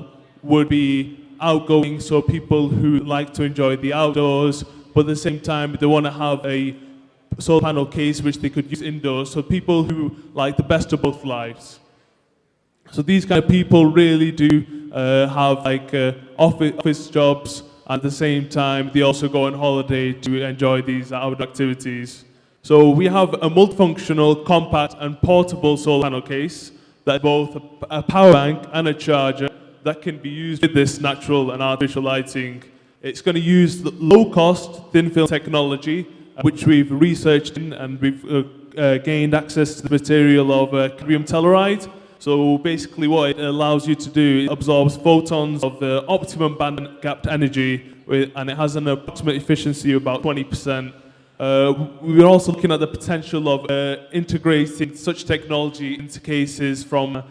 would be outgoing, so people who like to enjoy the outdoors, but at the same time they want to have a solar panel case which they could use indoors, so people who like the best of both lives. So these kind of people really do have like office jobs, at the same time they also go on holiday to enjoy these outdoor activities. So we have a multifunctional, compact and portable solar panel case that is both a power bank and a charger that can be used with this natural and artificial lighting. It's going to use the low-cost thin-film technology, which we've researched in, and we've gained access to the material of cadmium telluride. So basically what it allows you to do, it absorbs photons of the optimum band-gapped energy, and it has an approximate efficiency of about 20%. We're also looking at the potential of integrating such technology into cases from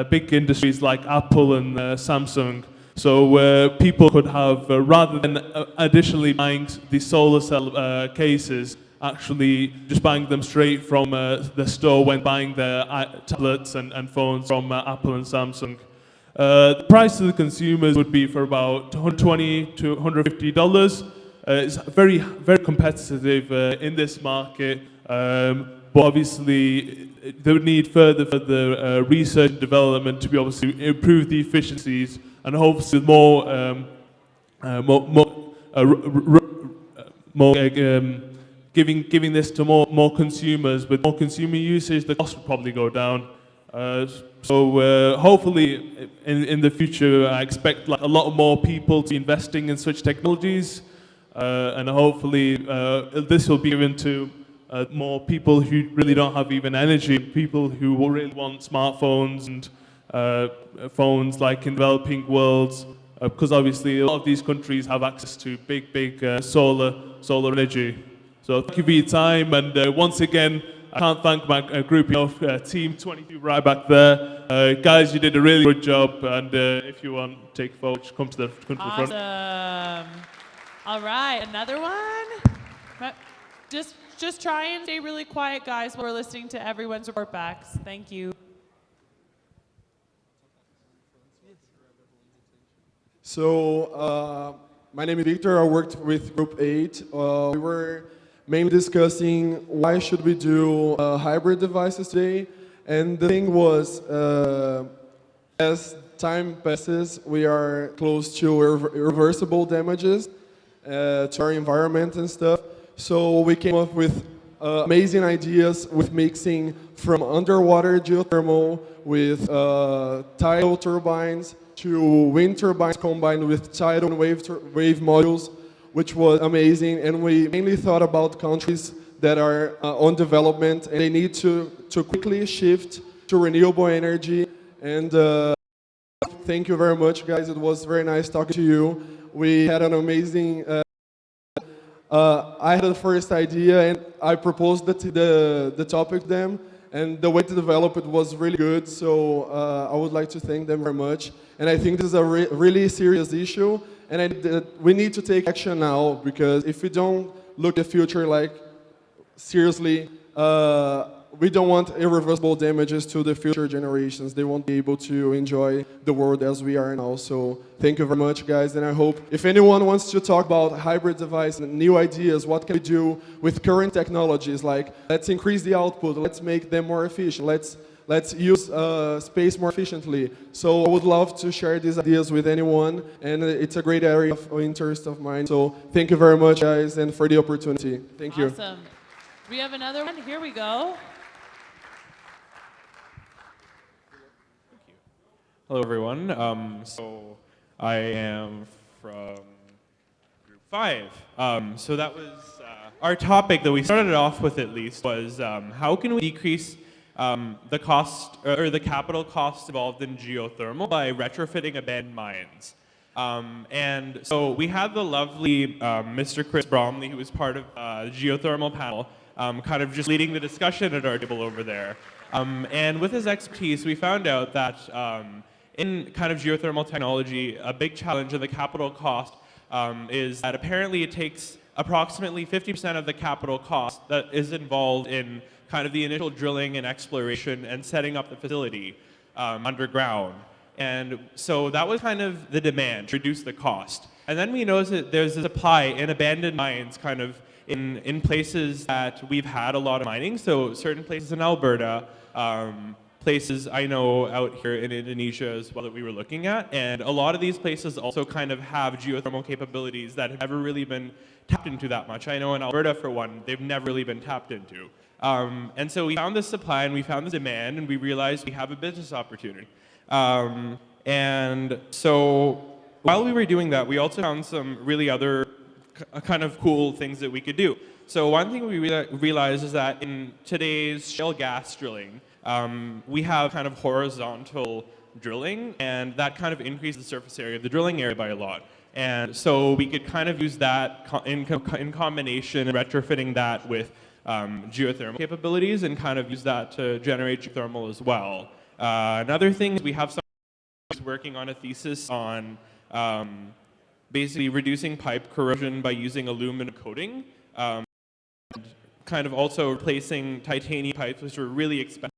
big industries like Apple and Samsung. So people could have, rather than additionally buying the solar cell cases, actually just buying them straight from the store when buying their tablets and phones from Apple and Samsung. The price to the consumers would be for about $120 to $150. It's very, very competitive in this market, but obviously they would need further research and development to be able to improve the efficiencies, and hopefully giving this to more consumers. With more consumer usage, the cost will probably go down. So hopefully in the future, I expect like a lot more people to be investing in such technologies, and hopefully this will be given to more people who really don't have even energy, people who will really want smartphones and phones like in developing worlds, because obviously a lot of these countries have access to big solar energy. So thank you for your time, and once again, I can't thank my group enough, Team 22 right back there. Guys, you did a really good job, and if you want to take a photo, just come to the front. Awesome. All right, another one. Just try and stay really quiet, guys, while we're listening to everyone's report backs. Thank you. So, my name is Victor. I worked with Group 8. We were mainly discussing why should we do hybrid devices today. And the thing was, as time passes, we are close to irreversible damages to our environment and stuff. So we came up with amazing ideas with mixing from underwater geothermal with tidal turbines to wind turbines combined with tidal and wave modules, which was amazing. And we mainly thought about countries that are on development and they need to quickly shift to renewable energy. And thank you very much, guys. It was very nice talking to you. We had an amazing... I had the first idea and I proposed the topic to them, and the way to develop it was really good, so I would like to thank them very much. And I think this is a really serious issue, and we need to take action now, because if we don't look at the future like seriously, we don't want irreversible damages to the future generations. They won't be able to enjoy the world as we are now. So thank you very much, guys. And I hope if anyone wants to talk about hybrid device and new ideas, what can we do with current technologies? Like, let's increase the output. Let's make them more efficient. Let's use space more efficiently. So I would love to share these ideas with anyone. And it's a great area of interest of mine. So thank you very much, guys, and for the opportunity. Thank you. Awesome. We have another one. Here we go. Hello, everyone. So I am from Group 5. So that was our topic that we started off with, at least, was how can we decrease the cost or the capital cost involved in geothermal by retrofitting abandoned mines. And so we had the lovely Mr. Chris Bromley, who was part of the geothermal panel, kind of just leading the discussion at our table over there. And with his expertise, we found out that in kind of geothermal technology, a big challenge in the capital cost is that apparently it takes approximately 50% of the capital cost that is involved in kind of the initial drilling and exploration and setting up the facility underground. And so that was kind of the demand, to reduce the cost. And then we noticed that there's a supply in abandoned mines kind of in places that we've had a lot of mining. So certain places in Alberta, places I know out here in Indonesia as well that we were looking at. And a lot of these places also kind of have geothermal capabilities that have never really been tapped into that much. I know in Alberta, for one, they've never really been tapped into. And so we found this supply and we found this demand, and we realized we have a business opportunity. And so while we were doing that, we also found some really other kind of cool things that we could do. So one thing we realized is that in today's shale gas drilling, we have kind of horizontal drilling, and that kind of increases the surface area of the drilling area by a lot. And so we could kind of use that in combination, retrofitting that with geothermal capabilities, and kind of use that to generate geothermal as well. Another thing is we have some working on a thesis on basically reducing pipe corrosion by using aluminum coating, and kind of also replacing titanium pipes, which were really expensive,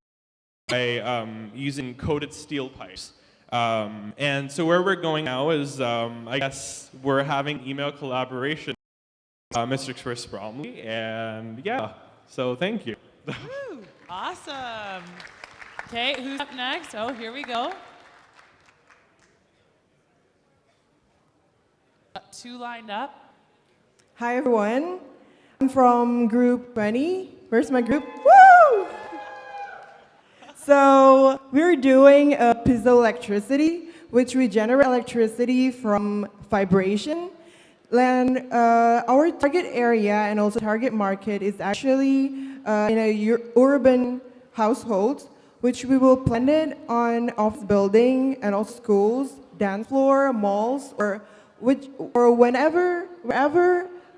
by using coated steel pipes. And so where we're going now is, I guess, we're having email collaboration with Mr. Chris Bromley, and yeah, so thank you. Woo, awesome. Okay, who's up next? Oh, here we go. Two lined up. Hi, everyone. I'm from Group 20. Where's my group? Woo! So we're doing piezoelectricity, which we generate electricity from vibration. And our target area and also target market is actually in a urban households, which we will plan it on office building and also schools, dance floor, malls, or wherever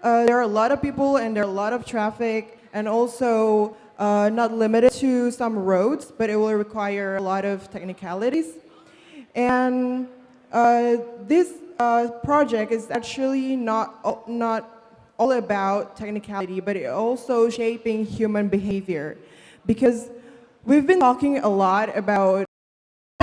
there are a lot of people and there are a lot of traffic, and also not limited to some roads, but it will require a lot of technicalities. And this project is actually not all about technicality, but it also shaping human behavior, because we've been talking a lot about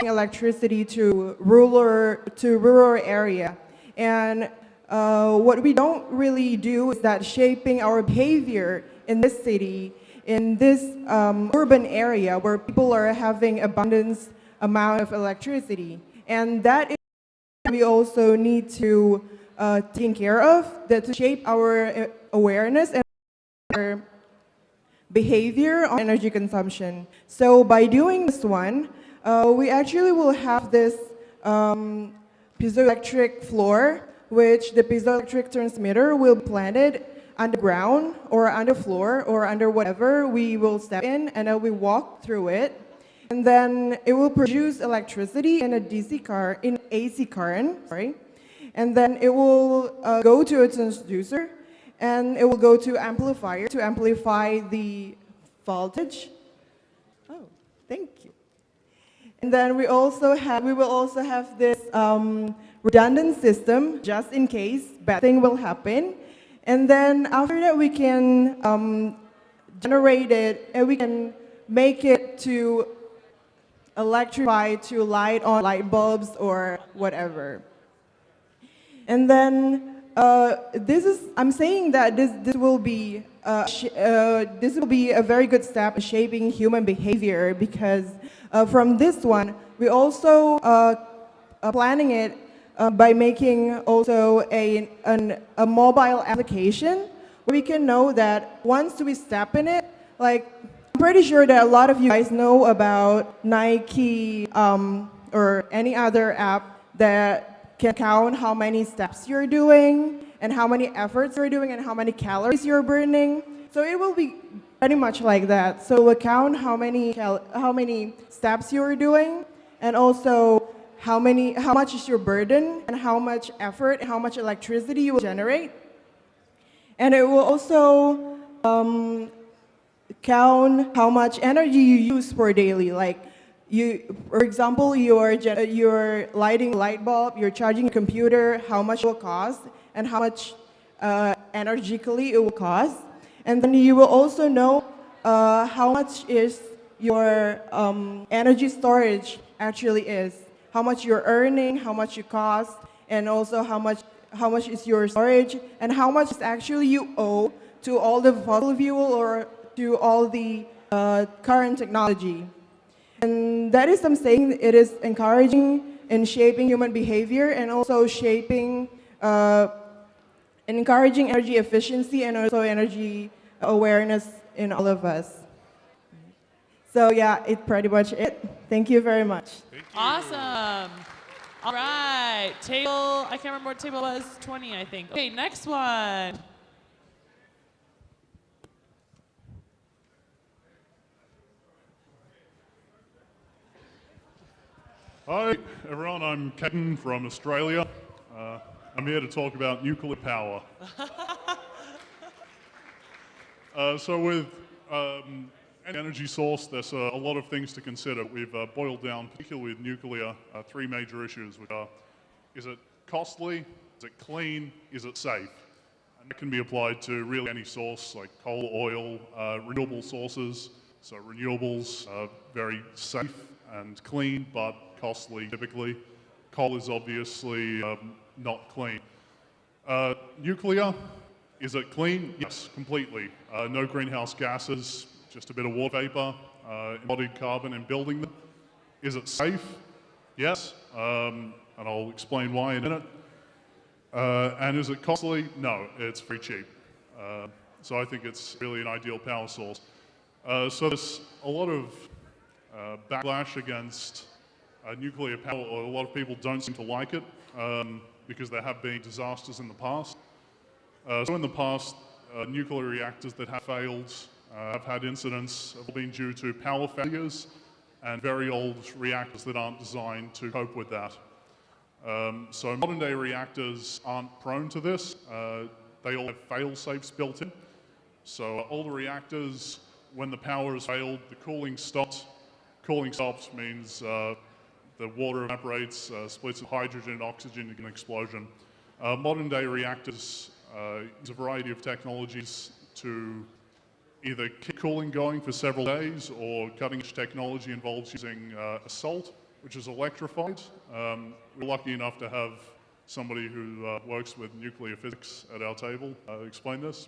electricity to rural area, and what we don't really do is that shaping our behavior in this city, in this urban area where people are having abundance amount of electricity, and that is we also need to take care of, that to shape our awareness and our behavior on energy consumption. So by doing this one, we actually will have this piezoelectric floor, which the piezoelectric transmitter will be planted underground or underfloor or under whatever we will step in, and then we walk through it. And then it will produce electricity in a DC car, in AC current, sorry. And then it will go to a transducer, and it will go to amplifier to amplify the voltage. Oh, thank you. And then we will also have this redundant system, just in case bad thing will happen. And then after that, we can generate it, and we can make it to electrify to light on light bulbs or whatever. And then I'm saying that this will be a very good step in shaping human behavior, because from this one we also planning it by making also a mobile application where we can know that once we step in it, like, I'm pretty sure that a lot of you guys know about Nike or any other app that can count how many steps you're doing and how many efforts you're doing and how many calories you're burning. So it will be pretty much like that. So we'll count how many steps you're doing, and also how much is your burden, and how much effort and how much electricity you will generate. And it will also count how much energy you use per daily. Like, for example, you're lighting a light bulb, you're charging a computer, how much it will cost, and how much energetically it will cost. And then you will also know how much is your energy storage actually is, how much you're earning, how much you cost, and also how much is your storage, and how much is actually you owe to all the fossil fuel or to all the current technology. And that is, I'm saying, it is encouraging in shaping human behavior, and also shaping and encouraging energy efficiency and also energy awareness in all of us. So yeah, it's pretty much it. Thank you very much. Awesome. All right. Table, I can't remember what table it was, 20, I think. Okay, next one. Hi, everyone. I'm Caden from Australia. I'm here to talk about nuclear power. So with any energy source, there's a lot of things to consider. We've boiled down, particularly with nuclear, three major issues, which are, is it costly, is it clean, is it safe? And that can be applied to really any source, like coal, oil, renewable sources. So renewables are very safe and clean, but costly typically. Coal is obviously not clean. Nuclear, is it clean? Yes, completely. No greenhouse gases, just a bit of water vapor, embodied carbon in building them. Is it safe? Yes, and I'll explain why in a minute. And is it costly? No, it's very cheap. So I think it's really an ideal power source. So there's a lot of backlash against nuclear power, or a lot of people don't seem to like it because there have been disasters in the past. So in the past, nuclear reactors that have failed have had incidents have been due to power failures and very old reactors that aren't designed to cope with that. So modern day reactors aren't prone to this. They all have fail-safes built in. So older reactors, when the power has failed, the cooling stops. Cooling stops means the water evaporates, splits into hydrogen and oxygen in an explosion. Modern day reactors use a variety of technologies to either keep cooling going for several days, or cutting-edge technology involves using a salt, which is electrified. We're lucky enough to have somebody who works with nuclear physics at our table explain this.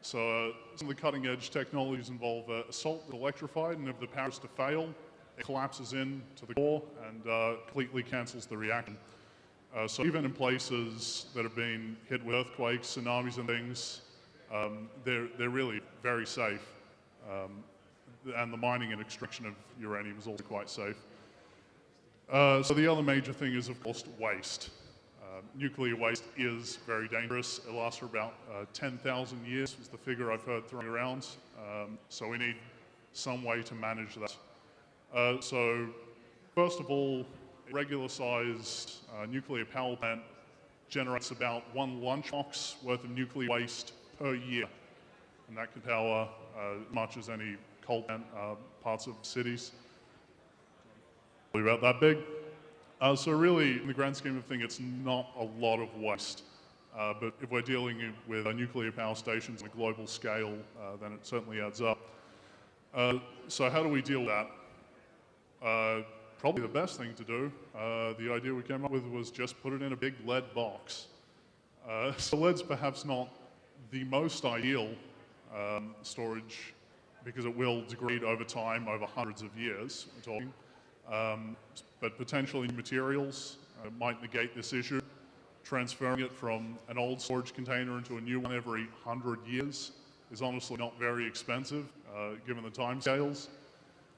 So some of the cutting-edge technologies involve a salt that's electrified, and if the power is to fail, it collapses into the core and completely cancels the reaction. So even in places that have been hit with earthquakes, tsunamis and things, they're really very safe. And the mining and extraction of uranium is also quite safe. So the other major thing is, of course, waste. Nuclear waste is very dangerous. It lasts for about 10,000 years, was the figure I've heard thrown around. So we need some way to manage that. So first of all, a regular-sized nuclear power plant generates about 1 lunchbox worth of nuclear waste per year. And that can power as much as any coal plant parts of cities. Probably about that big. So really, in the grand scheme of things, it's not a lot of waste. But if we're dealing with nuclear power stations on a global scale, then it certainly adds up. So how do we deal with that? Probably the best thing to do, the idea we came up with was just put it in a big lead box. So lead's perhaps not the most ideal storage, because it will degrade over time, over hundreds of years, we're talking. But potentially materials might negate this issue. Transferring it from an old storage container into a new one every 100 years is honestly not very expensive, given the timescales.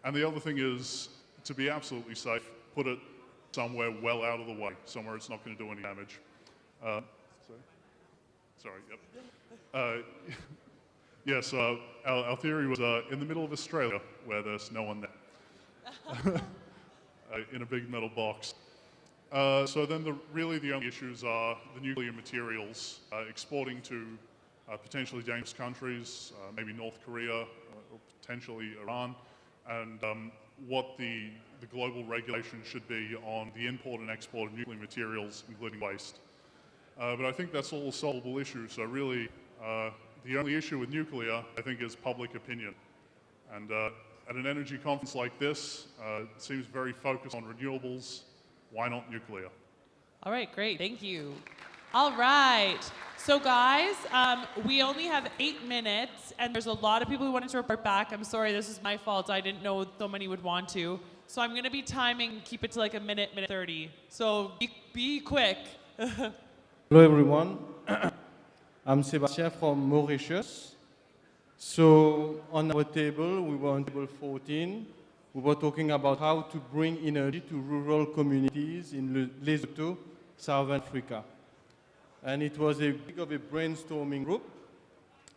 And the other thing is, to be absolutely safe, put it somewhere well out of the way, somewhere it's not going to do any damage. Sorry, yep. Yes, our theory was in the middle of Australia, where there's no one there. In a big metal box. So then really the only issues are the nuclear materials, exporting to potentially dangerous countries, maybe North Korea or potentially Iran, and what the global regulation should be on the import and export of nuclear materials, including waste. But I think that's all a solvable issue, so really the only issue with nuclear, I think, is public opinion. And at an energy conference like this, it seems very focused on renewables. Why not nuclear? All right, great, thank you. All right, so guys, we only have 8 minutes, and there's a lot of people who wanted to report back. I'm sorry, this is my fault. I didn't know so many would want to. So I'm gonna be timing, keep it to like a minute 30. So be quick. Hello everyone, I'm Sebastian from Mauritius. So on our table, we were on table 14. We were talking about how to bring energy to rural communities in Lesotho, South Africa. And it was a big of a brainstorming group.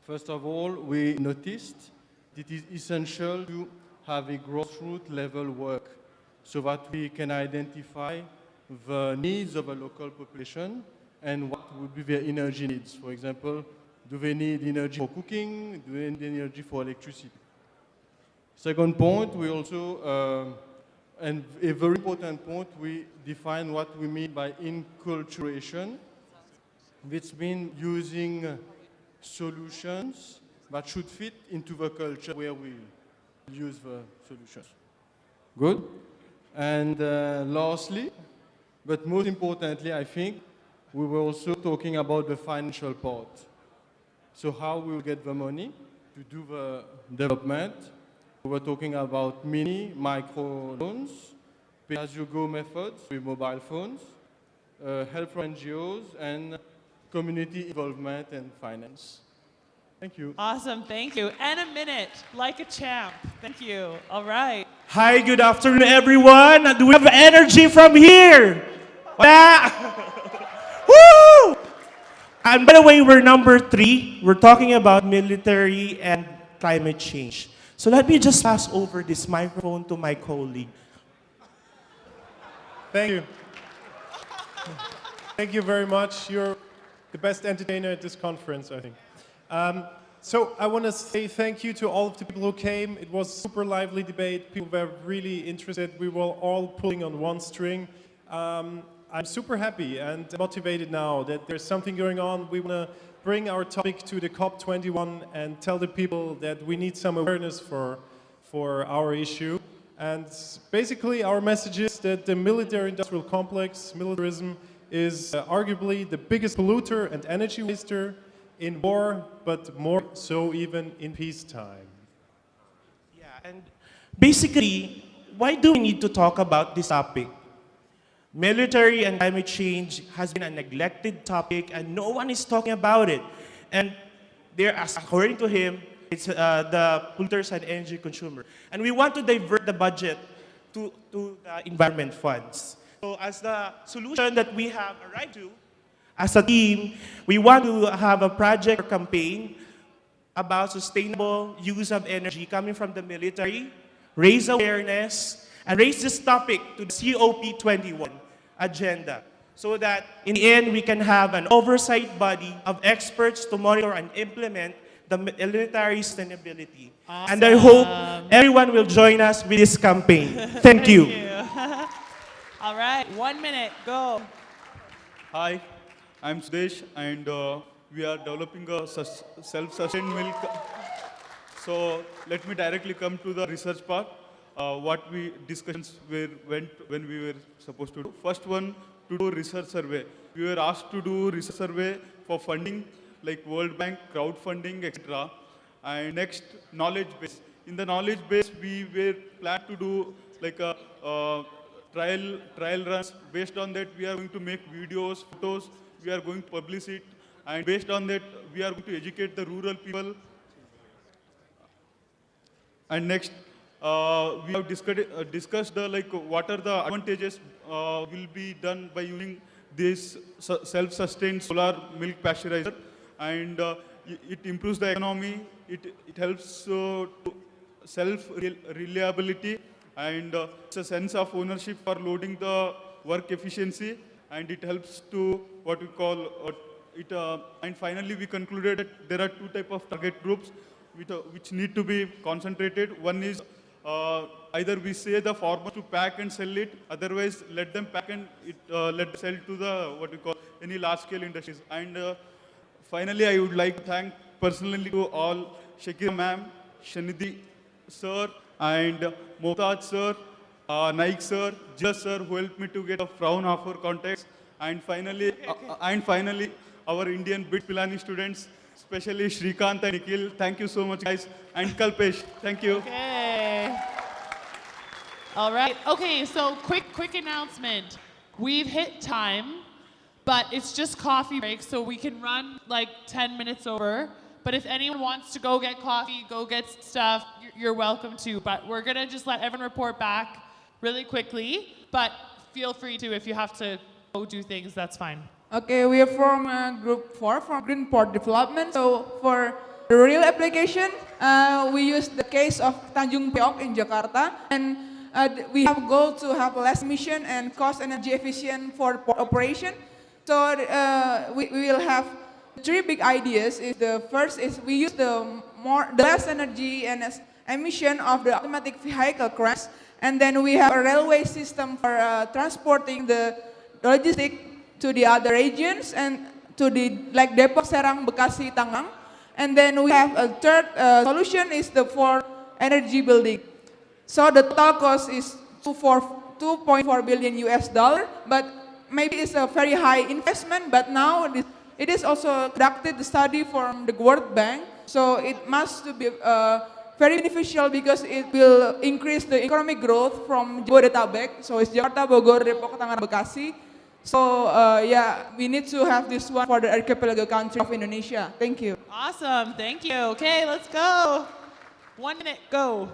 First of all, we noticed it is essential to have a grassroots level work so that we can identify the needs of a local population and what would be their energy needs. For example, do they need energy for cooking? Do they need energy for electricity? Second point, we also, and a very important point, we define what we mean by inculturation, which means using solutions that should fit into the culture where we use the solutions. Good? And lastly, but most importantly, I think, we were also talking about the financial part. So how we will get the money to do the development. We were talking about mini, micro loans, pay-as-you-go methods with mobile phones, help from NGOs, and community involvement and finance. Thank you. Awesome, thank you. And a minute, like a champ. Thank you. All right. Hi, good afternoon, everyone. Do we have energy from here? Woo! And by the way, we're number 3. We're talking about military and climate change. So let me just pass over this microphone to my colleague. Thank you. Thank you very much. You're the best entertainer at this conference, I think. So I want to say thank you to all of the people who came. It was a super lively debate. People were really interested. We were all pulling on one string. I'm super happy and motivated now that there's something going on. We want to bring our topic to the COP21 and tell the people that we need some awareness for our issue. And basically our message is that the military-industrial complex, militarism, is arguably the biggest polluter and energy waster in war, but more so even in peacetime. Yeah, and basically, why do we need to talk about this topic? Military and climate change has been a neglected topic and no one is talking about it. And according to him, it's the polluters and energy consumer. And we want to divert the budget to the environment funds. So as the solution that we have arrived to, as a team, we want to have a project or campaign about sustainable use of energy coming from the military, raise awareness, and raise this topic to the COP21 agenda so that in the end we can have an oversight body of experts to monitor and implement the military sustainability. Awesome. And I hope everyone will join us with this campaign. Thank you. All right, 1 minute, go. Hi, I'm Sudesh, and we are developing a self-sustained milk. So let me directly come to the research part. What we discussions went when we were supposed to do. First one, to do research survey. We were asked to do research survey for funding like World Bank, crowdfunding, etc. And next, knowledge base. In the knowledge base, we were planned to do like a trial runs. Based on that, we are going to make videos, photos. We are going to publish it, and based on that, we are going to educate the rural people. And next, we have discussed like what are the advantages will be done by using this self-sustained solar milk pasteurizer, and it improves the economy. It helps to self-reliability, and it's a sense of ownership for loading the work efficiency, and it helps to what we call it. And finally, we concluded that there are 2 types of target groups which need to be concentrated. One is either we say the farmers to pack and sell it, otherwise let them pack and let them sell to the what we call any large-scale industries. And finally, I would like to thank personally to all Shakira ma'am, Shanidhi sir, and Mohtaz sir, Naik sir, Jia sir, who helped me to get a Fraunhofer context. And finally, our Indian BIT Pilani students, especially Shrikant and Nikhil. Thank you so much, guys. And Kalpesh, thank you. Okay. All right. Okay, so quick announcement. We've hit time, but it's just coffee break, so we can run like 10 minutes over. But if anyone wants to go get coffee, go get stuff, you're welcome to. But we're going to just let everyone report back really quickly. But feel free to, if you have to go do things, that's fine. Okay, we are from Group 4 from Green Port Development. So for the real application, we use the case of Tanjung Priok in Jakarta, and we have a goal to have less emission and cost energy efficient for port operation. So we will have 3 big ideas. The first is we use the less energy and emission of the automatic vehicle crash, and then we have a railway system for transporting the logistic to the other regions and to the like Depok, Serang, Bekasi, Tangerang. And then we have a third solution is for energy building. So the total cost is 2.4 billion US dollar, but maybe it's a very high investment, but now it is also conducted the study from the World Bank. So it must be very beneficial because it will increase the economic growth from Jabodetabek. So it's Jakarta, Bogor, Depok, Tangerang, Bekasi. So yeah, we need to have this one for the archipelago country of Indonesia. Thank you. Awesome, thank you. Okay, let's go. 1 minute, go.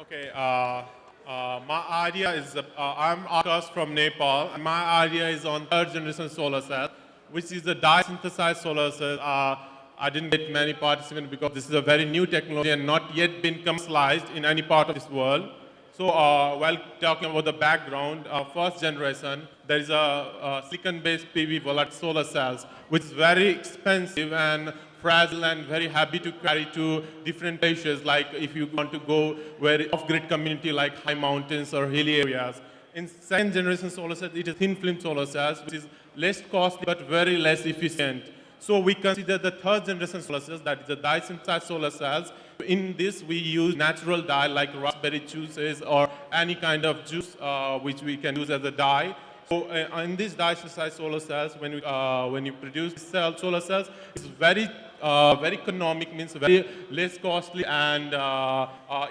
Okay, my idea is, I'm Akash from Nepal, and my idea is on third generation solar cell. which is the dye-synthesized solar cell. I didn't get many participants because this is a very new technology and not yet been commercialized in any part of this world. So while talking about the background, first generation, there is a silicon-based PV volatile solar cells, which is very expensive and fragile and very happy to carry to different places, like if you want to go where off-grid community like high mountains or hilly areas. In second generation solar cells, it is thin film solar cells, which is less costly but very less efficient. So we consider the third generation solar cells, that is the dye-synthesized solar cells. In this, we use natural dye like raspberry juices or any kind of juice which we can use as a dye. So in these dye-synthesized solar cells, when you produce solar cells, it's very economic, means very less costly, and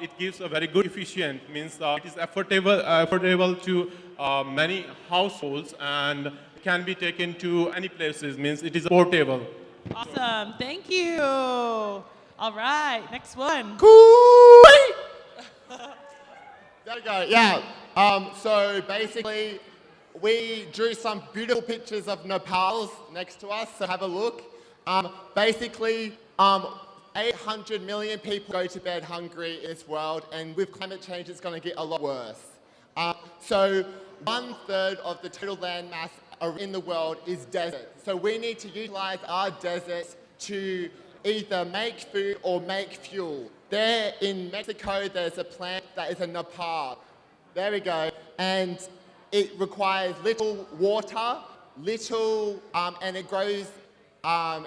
it gives a very good efficient, means it is affordable to many households and can be taken to any places, means it is portable. Awesome. Thank you. All right. Next one. There we go. Yeah. So basically, we drew some beautiful pictures of Nepal next to us. So have a look. Basically, 800 million people go to bed hungry in this world, and with climate change, it's going to get a lot worse. So 1/3 of the total land mass in the world is desert. So we need to utilize our deserts to either make food or make fuel. There in Mexico, there's a plant that is a nopal. There we go. And it requires little water, and it grows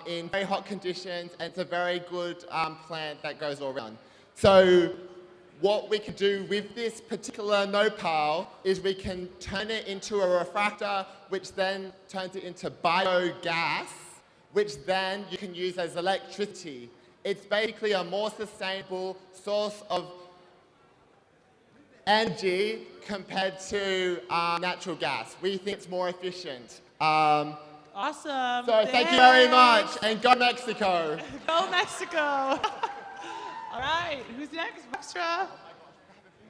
in very hot conditions, and it's a very good plant that goes all around. So what we can do with this particular nopal is we can turn it into a refractor, which then turns it into biogas, which then you can use as electricity. It's basically a more sustainable source of energy compared to natural gas. We think it's more efficient. Awesome. So thank you very much, and go Mexico. Go Mexico. All right. Who's next? Extra.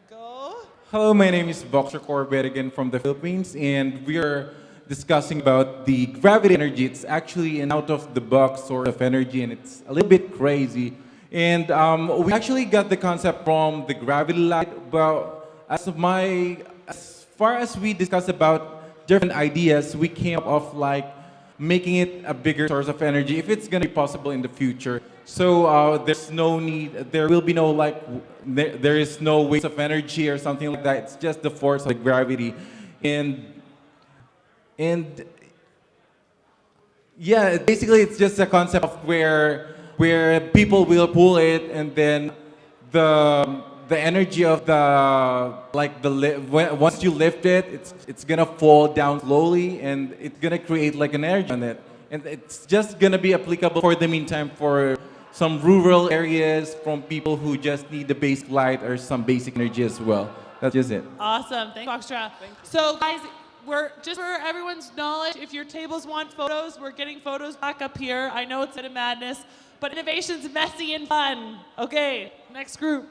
Go. Hello, my name is Voxer Corbett again from the Philippines, and we are discussing about the gravity energy. It's actually an out-of-the-box sort of energy, and it's a little bit crazy. And we actually got the concept from the gravity light, but as far as we discussed about different ideas, we came up of like making it a bigger source of energy if it's going to be possible in the future. So there's no need, there will be no there is no waste of energy or something like that. It's just the force of the gravity. And yeah, basically it's just a concept of where people will pull it, and then the energy of once you lift it, it's gonna fall down slowly, and it's gonna create like an energy on it, and it's just gonna be applicable for the meantime for some rural areas, from people who just need the basic light or some basic energy as well. That's just it. Awesome. Thanks, Foxtra. So, guys, we're just for everyone's knowledge, if your tables want photos, we're getting photos back up here. I know it's a madness, but innovation's messy and fun. Okay, next group.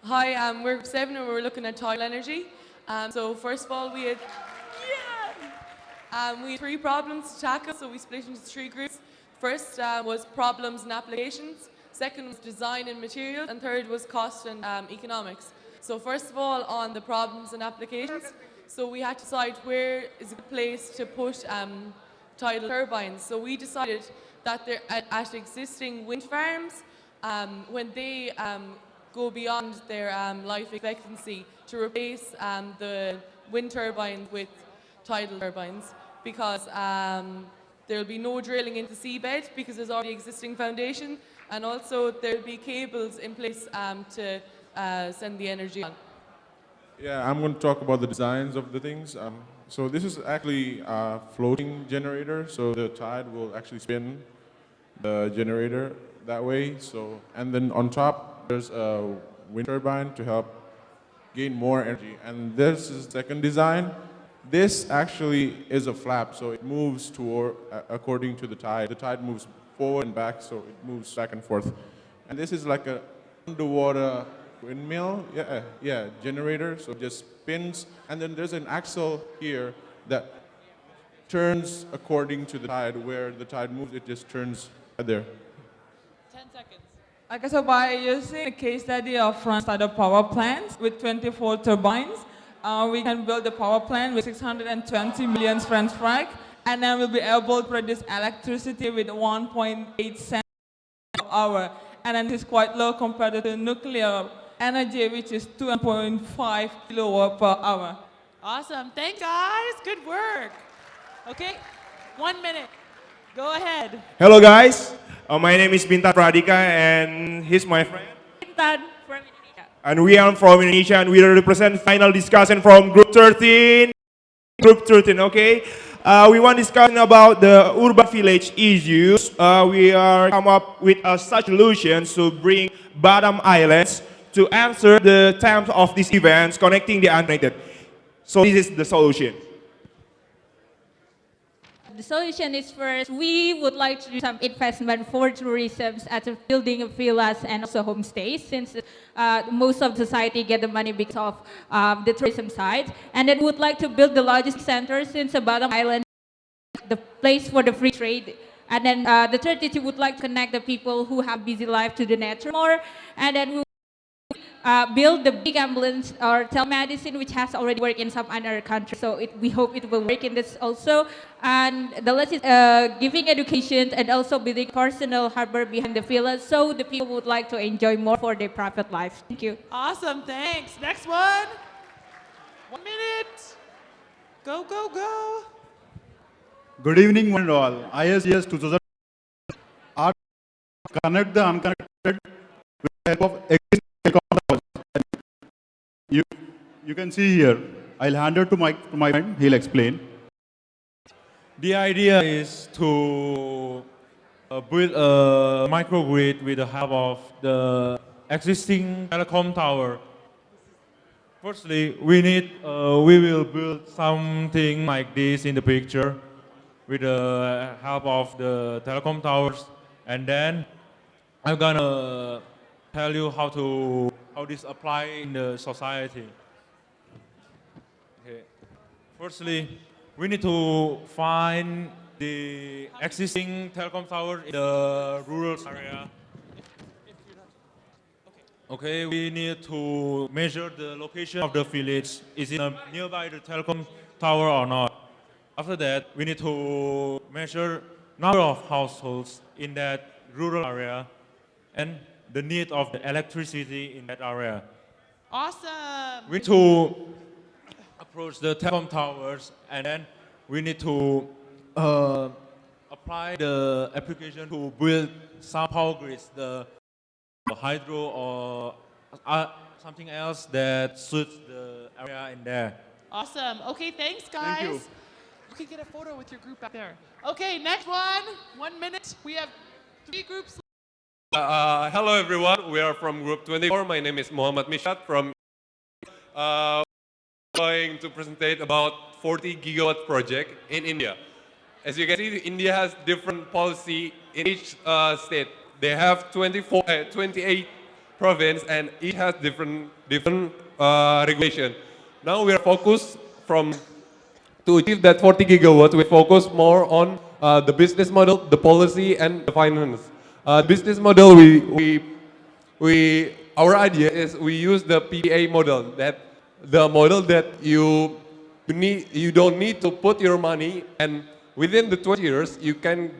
Hi, we're group 7 and we're looking at tidal energy. So first of all, we had 3 problems to tackle, so we split into 3 groups. First was problems and applications. Second was design and materials. And third was cost and economics. So first of all, on the problems and applications, so we had to decide where is a good place to put tidal turbines. So we decided that they're at existing wind farms, when they go beyond their life expectancy, to replace the wind turbines with tidal turbines, because there'll be no drilling into seabed because there's already existing foundation, and also there'll be cables in place to send the energy on. Yeah, I'm going to talk about the designs of the things. So this is actually a floating generator, so the tide will actually spin the generator that way. So, and then on top, there's a wind turbine to help gain more energy. And this is the second design. This actually is a flap, so it moves toward, according to the tide. The tide moves forward and back, so it moves back and forth. And this is like a underwater windmill, generator, so it just spins. And then there's an axle here that turns according to the tide. Where the tide moves, it just turns right there. 10 seconds. Okay, so by using the case study of France power plants with 24 turbines, we can build a power plant with 620 million French franc, and then we'll be able to produce electricity with 1.8 cents per hour. And then it's quite low compared to nuclear energy, which is 2.5 kilowatt per hour. Awesome. Thanks, guys. Good work. Okay, 1 minute. Go ahead. Hello guys, my name is Bintan Pradika and he's my friend. Bintan from Indonesia. And we are from Indonesia and we represent final discussion from Group 13. Group 13, okay? We want discussion about the urban village issues. We are come up with such solutions to bring bottom islands to answer the terms of these events connecting the unconnected. So this is the solution. The solution is first, we would like to do some investment for tourism as of building of villas and also homestays, since most of society get the money because of the tourism side. And then we would like to build the logistics center, since the bottom island the place for the free trade. And then the third is we would like to connect the people who have busy life to the nature more. And then we build the big ambulance or telemedicine, which has already worked in some other countries. So we hope it will work in this also. And the last is giving education and also building personal harbor behind the villas, so the people would like to enjoy more for their private lives. Thank you. Awesome. Thanks. Next one. 1 minute. Go, go, go. Good evening, one and all. ISGS 2000 are connect the unconnected with the help of existing telecom. You can see here. I'll hand it to my friend. He'll explain. The idea is to build a microgrid with the help of the existing telecom tower. Firstly, we will build something like this in the picture with the help of the telecom towers, and then I'm gonna tell you how this apply in the society. Okay. Firstly, we need to find the existing telecom tower in the rural area. Okay, we need to measure the location of the village. Is it nearby the telecom tower or not? After that, we need to measure number of households in that rural area and the need of the electricity in that area. Awesome. We need to approach the telecom towers, and then we need to apply the application to build some power grids, the hydro or something else that suits the area in there. Awesome. Okay, thanks, guys. Thank you. You can get a photo with your group back there. Okay, next one. 1 minute. We have 3 groups. Hello everyone, we are from Group 24. My name is Muhammad Mishat from going to present about 40 gigawatt project in India. As you can see, India has different policy in each state. They have 28 province and each has different regulation. Now we are focused to achieve that 40 gigawatt, we focus more on the business model, the policy, and the finance. Business model, our idea is we use the PPA model. The model that you don't need to put your money, and within the 20 years you can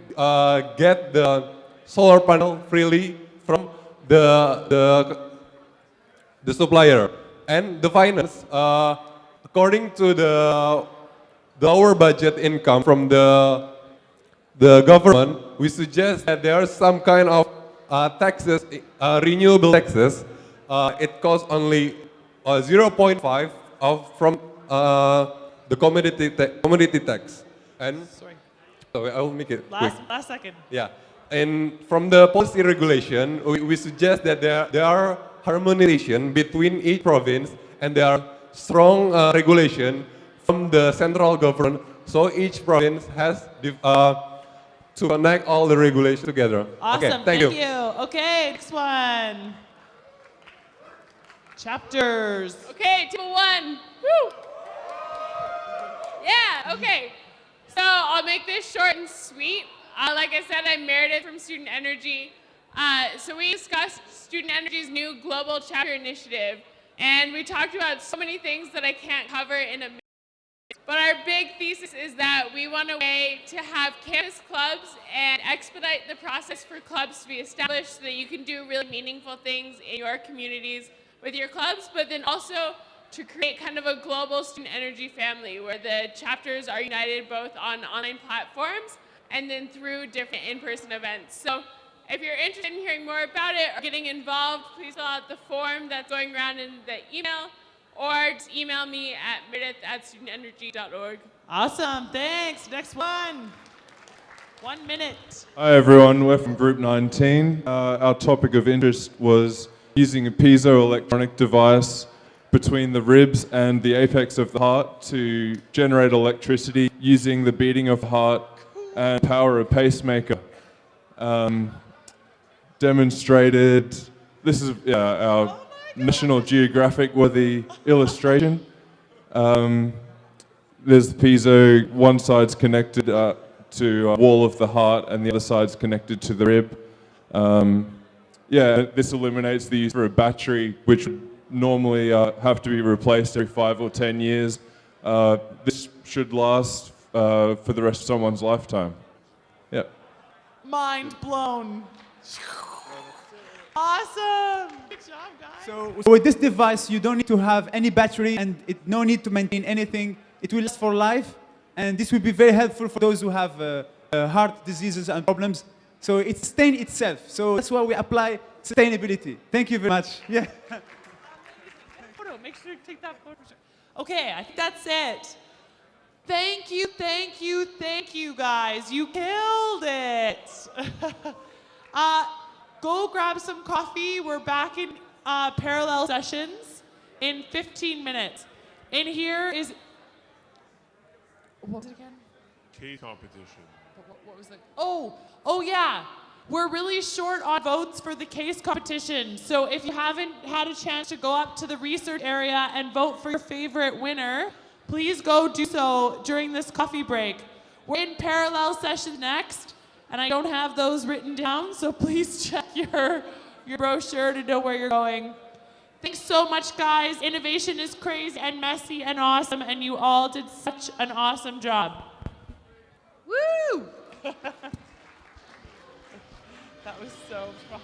get the solar panel freely from the supplier. And the finance, according to our budget income from the government, we suggest that there are some kind of taxes, renewable taxes. It costs only 0.5 from the commodity tax. And sorry, I will make it quick. Last second. Yeah, and from the policy regulation, we suggest that there are harmonization between each province, and there are strong regulation from the central government. So each province has to connect all the regulations together. Awesome. Okay, thank you. Okay, next one. Chapters. Okay, 2-1. Woo! Yeah, okay. So I'll make this short and sweet. Like I said, I'm Meredith from Student Energy. So we discussed Student Energy's new global chapter initiative, and we talked about so many things that I can't cover in a minute. But our big thesis is that we want a way to have campus clubs and expedite the process for clubs to be established so that you can do really meaningful things in your communities with your clubs, but then also to create kind of a global student energy family where the chapters are united both on online platforms and then through different in-person events. So if you're interested in hearing more about it or getting involved, please fill out the form that's going around in the email, or just email me at meredith@studentenergy.org. Awesome, thanks. Next one. 1 minute. Hi everyone, we're from Group 19. Our topic of interest was using a piezoelectronic device between the ribs and the apex of the heart to generate electricity using the beating of the heart and power a pacemaker. Demonstrated, this is our National Geographic worthy illustration. There's the piezo, one side's connected to a wall of the heart and the other side's connected to the rib. This eliminates the use for a battery, which would normally have to be replaced every 5 or 10 years. This should last for the rest of someone's lifetime. Yeah. Mind blown. Awesome. Good job, guys. So with this device, you don't need to have any battery and no need to maintain anything. It will last for life, and this will be very helpful for those who have heart diseases and problems. So it sustains itself. So that's why we apply sustainability. Thank you very much. Yeah. Photo. Make sure you take that photo. Okay, I think that's it. Thank you, thank you, thank you, guys. You killed it. Go grab some coffee. We're back in parallel sessions in 15 minutes. In here is, what was it again? Case competition. What was it? Oh yeah. We're really short on votes for the case competition. So if you haven't had a chance to go up to the research area and vote for your favorite winner, please go do so during this coffee break. We're in parallel sessions next, and I don't have those written down, so please check your brochure to know where you're going. Thanks so much, guys. Innovation is crazy and messy and awesome, and you all did such an awesome job. Woo! That was so fun.